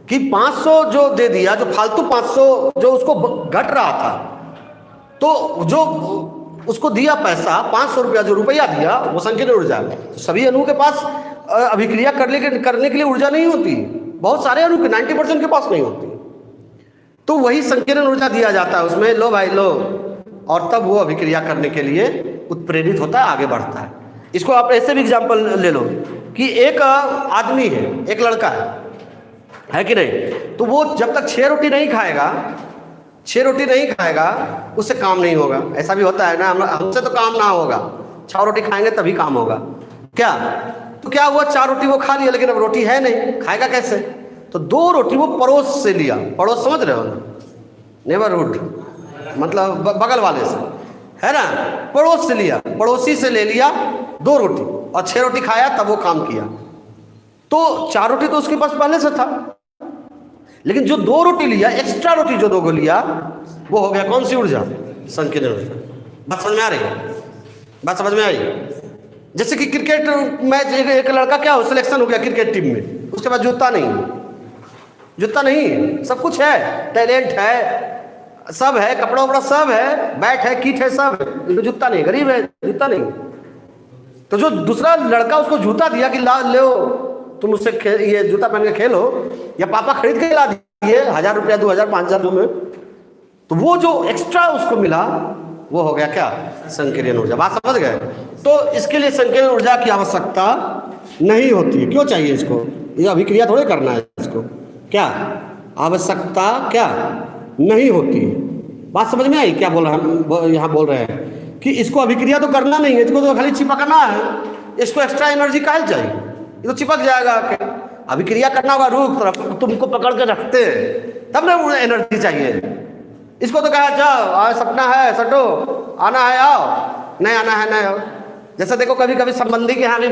कि 500 जो दे दिया, जो फालतू 500 जो उसको घट रहा था, तो जो उसको दिया पैसा 500 रुपया, जो रुपया दिया वो संकीर्ण ऊर्जा। तो सभी अणु के पास अभिक्रिया करने के लिए ऊर्जा नहीं होती, बहुत सारे अणु के 90% के पास नहीं होती, तो वही संकीर्ण ऊर्जा दिया जाता है उसमें, लो भाई लो, और तब वो अभिक्रिया करने के लिए उत्प्रेरित होता है, आगे बढ़ता है। इसको आप ऐसे भी एग्जाम्पल ले लो कि एक आदमी है, एक लड़का है कि नहीं, तो वो जब तक 6 रोटी नहीं खाएगा उससे काम नहीं होगा। ऐसा भी होता है ना, हमसे तो काम ना होगा, 6 रोटी खाएंगे तभी काम होगा। क्या? तो क्या हुआ, 4 रोटी वो खा लिया, लेकिन अब रोटी है नहीं, खाएगा कैसे? तो 2 रोटी वो पड़ोस से लिया। पड़ोस समझ रहे हो ना, नेबरहुड मतलब बगल वाले से, है ना, पड़ोस से लिया, पड़ोसी से ले लिया 2 रोटी और 6 रोटी खाया, तब वो काम किया। तो 4 रोटी तो उसके पास पहले से था, लेकिन जो 2 रोटी लिया, एक्स्ट्रा रोटी जो 2 को लिया, वो हो गया कौन सी ऊर्जा? संकीर्ण ऊर्जा। बात समझ में आ रही है? बात समझ में आई? जैसे कि क्रिकेट मैच, एक लड़का क्या हो, सिलेक्शन हो गया क्रिकेट टीम में, उसके बाद जूता नहीं, सब कुछ है, टैलेंट है, सब है, कपड़ा वपड़ा सब है, बैट है, किट है, सब है, जूता नहीं, गरीब है, जूता नहीं। तो जो दूसरा लड़का उसको जूता दिया कि ला लो तुम उससे ये जूता पहन के खेलो, या पापा खरीद के ला दिए 1,000 रुपया, 2,000, 5,000 में, तो वो जो एक्स्ट्रा उसको मिला वो हो गया क्या? संकीर्ण ऊर्जा। बात समझ गए? तो इसके लिए संकीर्ण ऊर्जा की आवश्यकता नहीं होती है। क्यों चाहिए इसको? ये अभिक्रिया थोड़े करना है इसको, क्या आवश्यकता क्या नहीं होती है। बात समझ में आई? क्या बोल रहा यहाँ बोल रहे हैं कि इसको अभिक्रिया तो करना नहीं है, इसको तो खाली चिपकना है, इसको एक्स्ट्रा एनर्जी काहे चाहिए, ये तो चिपक जाएगा। अभिक्रिया करना होगा, रुक तुमको पकड़ के रखते हैं तब ना एनर्जी चाहिए। इसको तो कहा जाओ, आज सपना है सटो, आना है आओ, नहीं आना है नहीं आओ। जैसे देखो कभी कभी संबंधी के यहाँ भी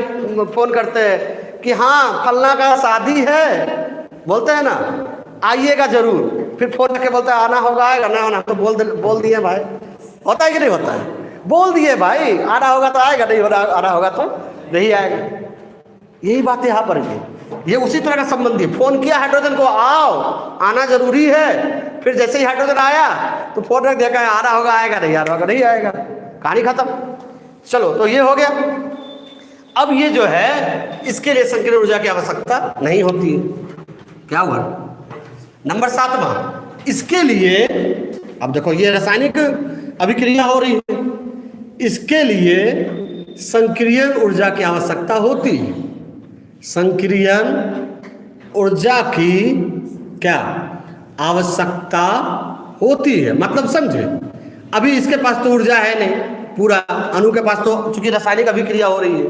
फोन करते हैं कि हाँ फलना का शादी है, बोलते हैं ना आइएगा जरूर, फिर फोन करके बोलते हैं आना होगा, आएगा ना आना, तो बोल दिए भाई, होता है कि नहीं होता है? बोल दिए भाई, आना होगा तो आएगा, नहीं आना होगा तो नहीं आएगा। यही बात यहाँ पर भी, ये उसी तरह का संबंधी। फोन किया हाइड्रोजन को, आओ आना जरूरी है, फिर जैसे ही हाइड्रोजन आया तो फोन रख देखा आना होगा, आएगा नहीं, आना होगा नहीं आएगा, कहानी खत्म। चलो तो ये हो गया। अब ये जो है इसके लिए संकीर्ण ऊर्जा की आवश्यकता नहीं होती है। क्या हुआ? नंबर 7वां, इसके लिए, अब देखो ये रासायनिक अभिक्रिया हो रही है, इसके लिए संकीर्ण ऊर्जा की आवश्यकता होती है। संकीर्ण ऊर्जा की क्या आवश्यकता होती है, मतलब समझे, अभी इसके पास तो ऊर्जा है नहीं, पूरा, अणु के पास तो चूंकि रासायनिक अभिक्रिया हो रही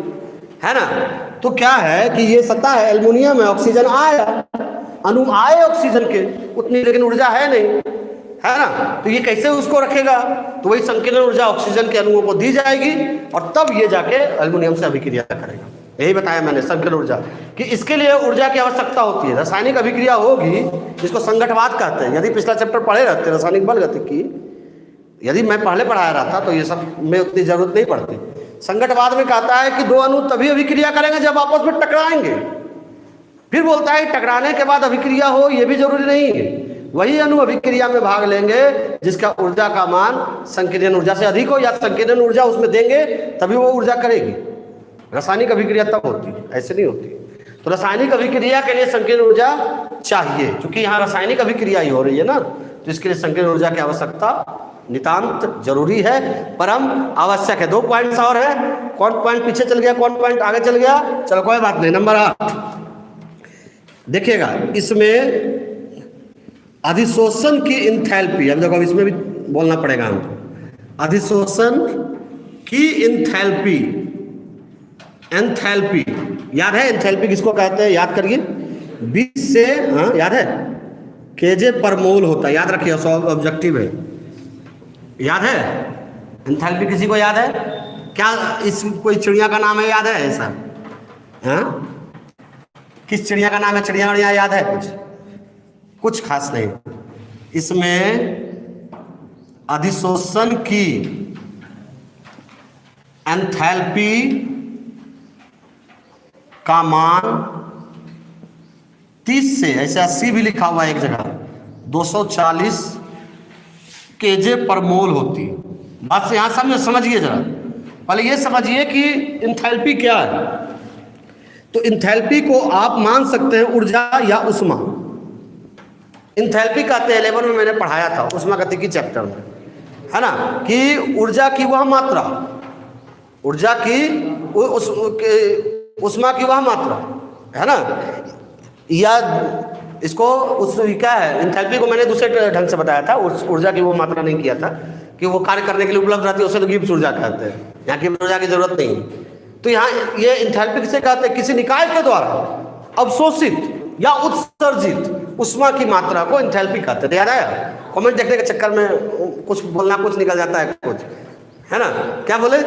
है ना। तो क्या है कि ये सतह है, एल्युमिनियम है, ऑक्सीजन आया, अणु आए ऑक्सीजन के उतनी, लेकिन ऊर्जा है नहीं, है ना। तो ये कैसे उसको रखेगा, तो वही संकीर्ण ऊर्जा ऑक्सीजन के अणुओं को दी जाएगी और तब ये जाके एल्युमिनियम से अभिक्रिया करेगा। यही बताया मैंने, संकीर्ण ऊर्जा कि इसके लिए ऊर्जा की आवश्यकता होती है। रासायनिक अभिक्रिया होगी जिसको संघटवाद कहते हैं। यदि पिछला चैप्टर पढ़े रहते रासायनिक बल गतिकी, यदि मैं पहले पढ़ाया रहता तो ये सब में उतनी जरूरत नहीं पड़ती। संघटवाद में कहता है कि दो अणु तभी अभिक्रिया करेंगे जब आपस में टकराएंगे। फिर बोलता है टकराने के बाद अभिक्रिया हो, ये भी जरूरी नहीं है। वही अणु अभिक्रिया में भाग लेंगे जिसका ऊर्जा का मान संकीर्ण ऊर्जा से अधिक हो, या संकीर्ण ऊर्जा उसमें देंगे तभी वो ऊर्जा करेगी। रासायनिक अभिक्रिया तब होती है, ऐसे नहीं होती। तो रासायनिक अभिक्रिया के लिए संकीर्ण ऊर्जा चाहिए, क्योंकि यहाँ रासायनिक अभिक्रिया ही हो रही है ना, तो इसके लिए संकीर्ण ऊर्जा की आवश्यकता नितांत जरूरी है, परम आवश्यक है। 2 पॉइंट्स और है। कौन पॉइंट पीछे चल गया, कौन पॉइंट आगे चल गया, चलो कोई बात नहीं। नंबर 8 देखिएगा, इसमें अधिशोषण की इंथैल्पी, अब देखो इसमें भी बोलना पड़ेगा हमको। अधिशोषण की इंथैल्पी, एंथैल्पी याद है? एंथैल्पी किसको कहते हैं, याद करिए। 20 से, हाँ याद है, केजे पर मोल होता है, याद रखिए, ऑब्जेक्टिव है, याद है। एंथैल्पी किसी को याद है क्या? इस कोई चिड़िया का नाम है, याद है ऐसा? हाँ, किस चिड़िया का नाम है? चिड़िया उड़िया याद है? कुछ खास नहीं। इसमें अधिशोषण की एंथैल्पी का मान 30 से, ऐसे 80 भी लिखा हुआ है एक जगह, 240 केजे पर मोल होती है। बात से यहाँ समझिए जरा, पहले ये समझिए कि इंथैल्पी क्या है। तो इंथैल्पी को आप मान सकते हैं ऊर्जा या उष्मा। इंथैल्पी कहते हैं, 11 में मैंने पढ़ाया था ऊष्मागतिकी चैप्टर में, है ना, कि ऊर्जा की वह मात्रा, ऊर्जा की उष्मा की वह मात्रा, है ना, या इसको उस क्या है, इंथैल्पी को मैंने दूसरे ढंग से बताया था, उस ऊर्जा की वो मात्रा नहीं किया था कि वो कार्य करने के लिए उपलब्ध रहती है, उसे तो गिब्स ऊर्जा कहते हैं। यहाँ की ऊर्जा की जरूरत नहीं है। तो यहाँ ये इंथैल्पी किसे कहते हैं? किसी निकाय के द्वारा अवशोषित या उत्सर्जित उष्मा की मात्रा को इंथैल्पी कहते हैं। याद आया? कमेंट देखने के चक्कर में कुछ बोलना कुछ निकल जाता है कुछ, है ना। क्या बोले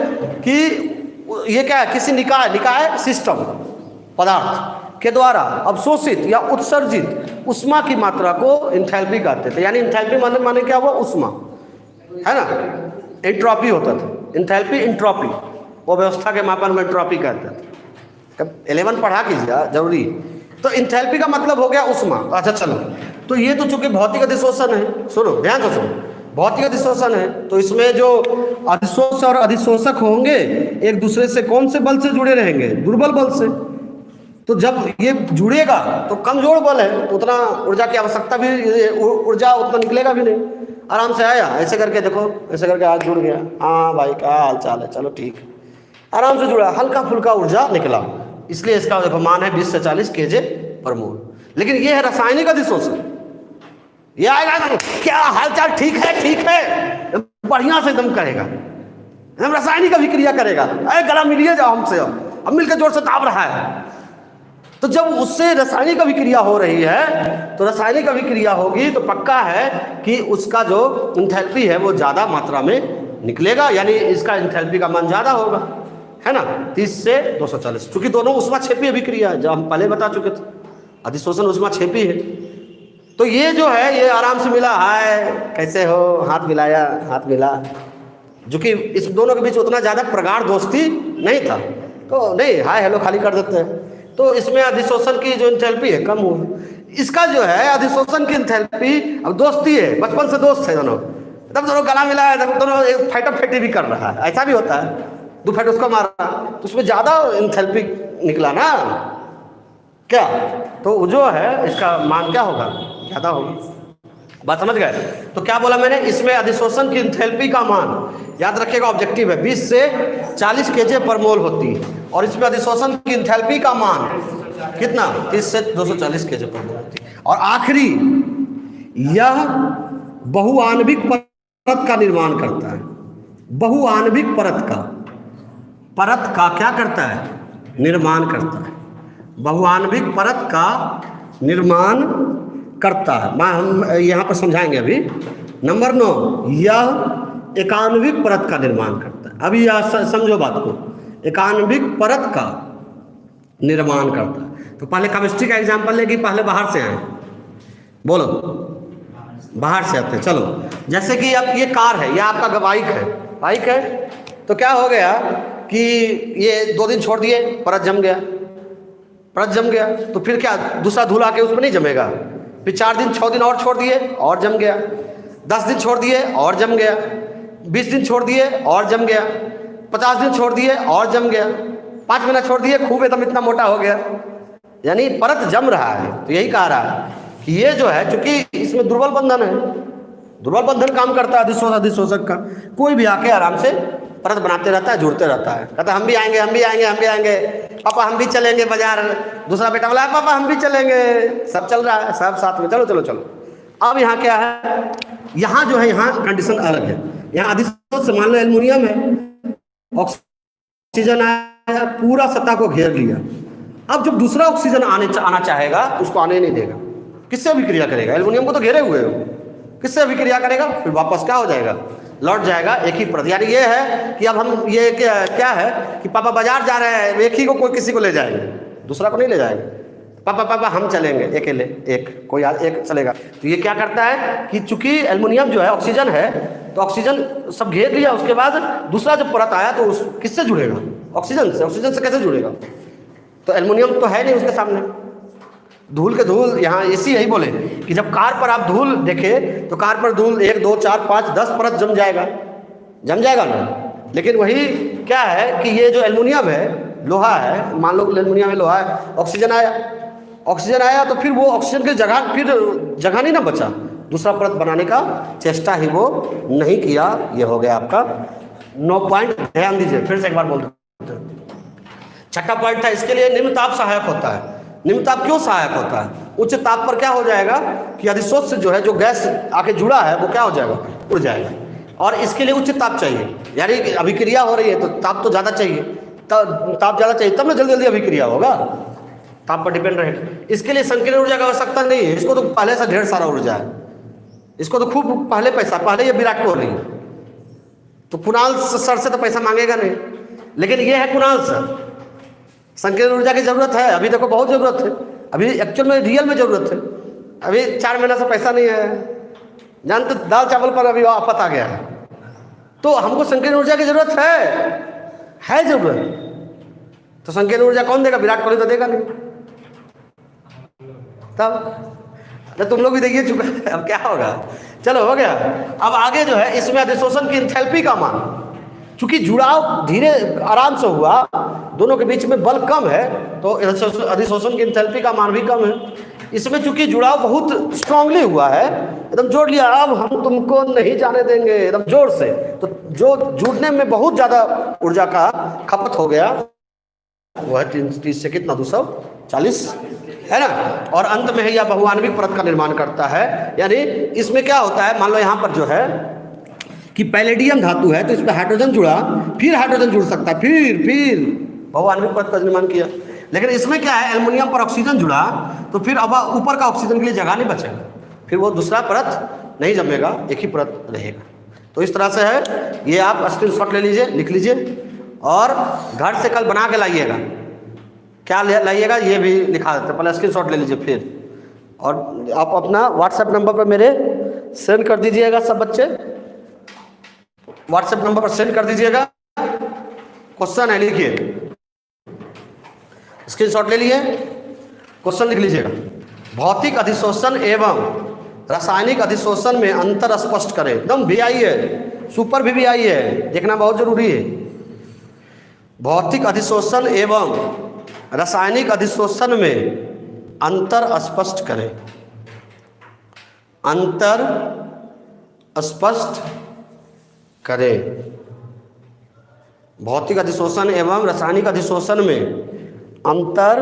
कि ये क्या है? किसी निकाय सिस्टम पदार्थ के द्वारा अवशोषित या उत्सर्जित उष्मा की मात्रा को इंथैल्पी कहते थे। यानी इंथैल्पी माने क्या हुआ? उष्मा, है ना। एंट्रोपी होता था, इंथैल्पी एंट्रोपी, वो व्यवस्था के मापन में एंट्रोपी कहते थे। 11 पढ़ा कीजिए, जरूरी। तो इंथैल्पी का मतलब हो गया उष्मा। अच्छा चलो, तो ये तो चूंकि भौतिक अधिशोषण है, सुनो ध्यान से सुनो, भौतिक अधिशोषण है, तो इसमें जो अधिशोष और अधिशोषक होंगे एक दूसरे से कौन से बल से जुड़े रहेंगे? दुर्बल बल से। तो जब ये जुड़ेगा तो कमजोर बल है, तो उतना ऊर्जा की आवश्यकता भी, ऊर्जा उतना निकलेगा भी नहीं। आराम से आया, ऐसे करके देखो, ऐसे करके हाथ जुड़ गया, हाँ भाई क्या हाल चाल है, चलो ठीक है, आराम से जुड़ा, हल्का फुल्का ऊर्जा निकला। इसलिए इसका देखो मान है 20 से 40 केजे पर मोल। लेकिन ये है रासायनिक अधिशोषण। ये आएगा क्या हाल चाल, ठीक है, ठीक है, बढ़िया से एकदम करेगा, एकदम रासायनिक अभिक्रिया करेगा, अरे गला मिलिए जाओ हमसे, अब मिलकर जोर से दाब रहा है। तो जब उससे रासायनिक अभिक्रिया हो रही है, तो रासायनिक अभिक्रिया होगी तो पक्का है कि उसका जो इंथैल्पी है वो ज़्यादा मात्रा में निकलेगा, यानी इसका इंथैल्पी का मान ज़्यादा होगा, है ना, 30 से 240। चूंकि दोनों ऊष्माक्षेपी अभिक्रिया है, जो हम पहले बता चुके थे, अधिशोषण ऊष्माक्षेपी है। तो ये जो है ये आराम से मिला, हाय कैसे हो, हाथ मिलाया, हाथ मिला, जो कि इस दोनों के बीच उतना ज़्यादा प्रगाढ़ दोस्ती नहीं था, तो नहीं हाय हेलो खाली कर देते हैं। तो इसमें अधिशोषण की जो इंथैल्पी है कम हुआ। इसका जो है अधिशोषण की इंथैल्पी, अब दोस्ती है, बचपन से दोस्त है दोनों, तब दोनों गला मिला है, तब दोनों एक फाइटर फेटी भी कर रहा है, ऐसा भी होता है, 2 फाइट उसको मारा तो उसमें ज़्यादा इंथैल्पी निकला ना क्या, तो जो है इसका मान क्या होगा? ज़्यादा होगा। बात समझ गए? तो क्या बोला मैंने, इसमें अधिशोषण की इंथैल्पी का मान याद रखिएगा, ऑब्जेक्टिव है, 20 से 40 केजे पर मोल होती है, और इसमें अधिशोषण की इंथैल्पी का मान कितना? 30 से 240 केजे पर मोल होती है। और आखिरी, यह बहुआण्विक परत का निर्माण करता है। बहुआण्विक परत का क्या करता है, निर्माण करता है। बहुआण्विक परत का निर्माण करता है। हम यहाँ पर समझाएंगे अभी। नंबर 9, यह एकाण्विक परत का निर्माण करता है। अभी यह समझो बात को, एकाण्विक परत का निर्माण करता है। तो पहले केमिस्ट्री का एग्जाम्पल लेगी, पहले बाहर से आए, बोलो बाहर से आते हैं। चलो, जैसे कि अब ये कार है, यह आपका बाइक है, तो क्या हो गया कि ये 2 दिन छोड़ दिए, परत जम गया, तो फिर क्या दूसरा धूल आके उस पर नहीं जमेगा। फिर 4 दिन 6 दिन और छोड़ दिए और जम गया, 10 दिन छोड़ दिए और जम गया, 20 दिन छोड़ दिए और जम गया, 50 दिन छोड़ दिए और जम गया, 5 महीना छोड़ दिए, खूब एकदम इतना मोटा हो गया, यानी परत जम रहा है। तो यही कह रहा है कि ये जो है, चूंकि इसमें दुर्बल बंधन काम करता है अधिशोषक का। कोई भी आके आराम से परत बनाते रहता है, जुड़ते रहता है, कहता हम भी आएंगे, पापा हम भी चलेंगे बाजार। दूसरा बेटा बोला पापा हम भी चलेंगे, सब चल रहा है, सब साथ में, चलो। अब यहाँ क्या है, यहाँ जो है, यहाँ कंडीशन अलग है। यहाँ अधिशोषक से मान लो एल्युमिनियम है, ऑक्सीजन आया, पूरा सतह को घेर लिया। अब जब दूसरा ऑक्सीजन आना चाहेगा, उसको आने नहीं देगा। किससे अभिक्रिया करेगा? एल्युमिनियम को तो घेरे हुए हो, किससे अभिक्रिया करेगा? फिर वापस क्या हो जाएगा, लौट जाएगा एक ही परत। यानी ये है कि अब हम ये क्या है कि पापा बाजार जा रहे हैं, एक ही को कोई किसी को ले जाएंगे, दूसरा को नहीं ले जाएंगे। पापा हम चलेंगे अकेले, कोई एक चलेगा। तो ये क्या करता है कि चूंकि एल्युमिनियम जो है ऑक्सीजन है, तो ऑक्सीजन सब घेर लिया, उसके बाद दूसरा जब परत आया तो किससे जुड़ेगा? ऑक्सीजन से कैसे जुड़ेगा? तो एल्युमिनियम तो है नहीं उसके सामने। धूल के धूल, यहाँ इसी यही बोले कि जब कार पर आप धूल देखें तो कार पर धूल 1 2 4 5 10 परत जम जाएगा ना। लेकिन वही क्या है कि ये जो एल्युमिनियम है, लोहा है, मान लो एल्युमिनियम है, लोहा है, ऑक्सीजन आया तो फिर वो ऑक्सीजन की जगह नहीं ना बचा, दूसरा परत बनाने का चेष्टा ही वो नहीं किया। ये हो गया आपका 9 पॉइंट। ध्यान दीजिए, फिर से एक बार बोल दो। छठा पॉइंट था, इसके लिए निम्न ताप सहायक होता है। निम्न ताप क्यों सहायक होता है? उच्च ताप पर क्या हो जाएगा कि अधिशोष से जो है, जो गैस आके जुड़ा है, वो क्या हो जाएगा, उड़ जाएगा। और इसके लिए उच्च ताप चाहिए, यानी अभिक्रिया हो रही है तो ताप तो ज़्यादा चाहिए, ताप ज़्यादा चाहिए तब ना जल्दी अभिक्रिया होगा, ताप पर डिपेंड रहेगा। इसके लिए संकीर्ण ऊर्जा की आवश्यकता नहीं है, इसको तो पहले से ढेर सारा ऊर्जा है, इसको तो खूब पहले ये विराट कोहली, तो कुणाल सर से तो पैसा मांगेगा नहीं। लेकिन ये है कुणाल सर, संकीर्ण ऊर्जा की जरूरत है, अभी देखो बहुत जरूरत है, अभी एक्चुअल में रियल में जरूरत है। अभी 4 महीना से पैसा नहीं है, जानते दाल चावल पर अभी आफत आ गया है, तो हमको संकीर्ण ऊर्जा की जरूरत है जरूरत। तो संकीर्ण ऊर्जा कौन देगा? विराट कोहली तो देगा नहीं। तब तुम लोग भी देखिए चुका है, अब क्या होगा। चलो हो गया। अब आगे जो है, इसमें अधिशोषण की एंथैल्पी का मान, चूंकि जुड़ाव धीरे आराम से हुआ, दोनों के बीच में बल कम है, तो अधिशोषण की एंथैल्पी का मान भी कम है। इसमें चूंकि जुड़ाव बहुत स्ट्रांगली हुआ है, एकदम जोड़ लिया, अब हम तुमको नहीं जाने देंगे, एकदम जोर से, तो जो जुड़ने में बहुत ज़्यादा ऊर्जा का खपत हो गया, वो है 30 से कितना 240, है ना। और अंत में यह बहुआण्विक परत का निर्माण करता है। यानी इसमें क्या होता है, मान लो यहाँ पर जो है कि पैलेडियम धातु है, तो इस पर हाइड्रोजन जुड़ा, फिर हाइड्रोजन जुड़ सकता है, फिर बहुआण्विक परत का निर्माण किया। लेकिन इसमें क्या है, एल्युमिनियम पर ऑक्सीजन जुड़ा, तो फिर अब ऊपर का ऑक्सीजन के लिए जगह नहीं बचेगा, फिर वो दूसरा परत नहीं जमेगा, एक ही परत रहेगा। तो इस तरह से है ये। आप स्क्रीनशॉट ले लीजिए, लिख लीजिए, और घर से कल बना के लाइएगा। क्या लाइएगा ये भी लिखा देते, पहले स्क्रीनशॉट ले लीजिए फिर, और आप अपना व्हाट्सएप नंबर पर मेरे सेंड कर दीजिएगा। सब बच्चे व्हाट्सएप नंबर पर सेंड कर दीजिएगा। क्वेश्चन है, लिखिए, स्क्रीनशॉट ले लिए, क्वेश्चन लिख लीजिएगा। भौतिक अधिशोषण एवं रासायनिक अधिशोषण में अंतर स्पष्ट करें। एकदम VI है, सुपर VI है, देखना बहुत जरूरी है। भौतिक अधिशोषण एवं रासायनिक अधिशोषण में अंतर स्पष्ट करें। अंतर स्पष्ट करें। भौतिक अधिशोषण एवं रासायनिक अधिशोषण में अंतर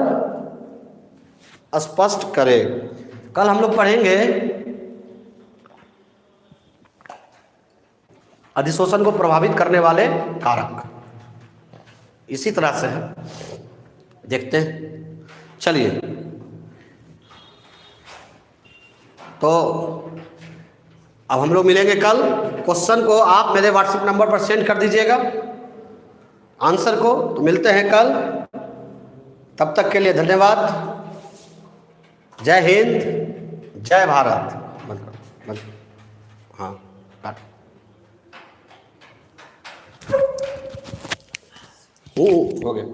स्पष्ट करें। कल हम लोग पढ़ेंगे अधिशोषण को प्रभावित करने वाले कारक इसी तरह से है, देखते हैं। चलिए, तो अब हम लोग मिलेंगे कल। क्वेश्चन को आप मेरे व्हाट्सएप नंबर पर सेंड कर दीजिएगा, आंसर को। तो मिलते हैं कल, तब तक के लिए धन्यवाद। जय हिंद, जय भारत। बंद करो, बंद। हाँ, काट। हो गया।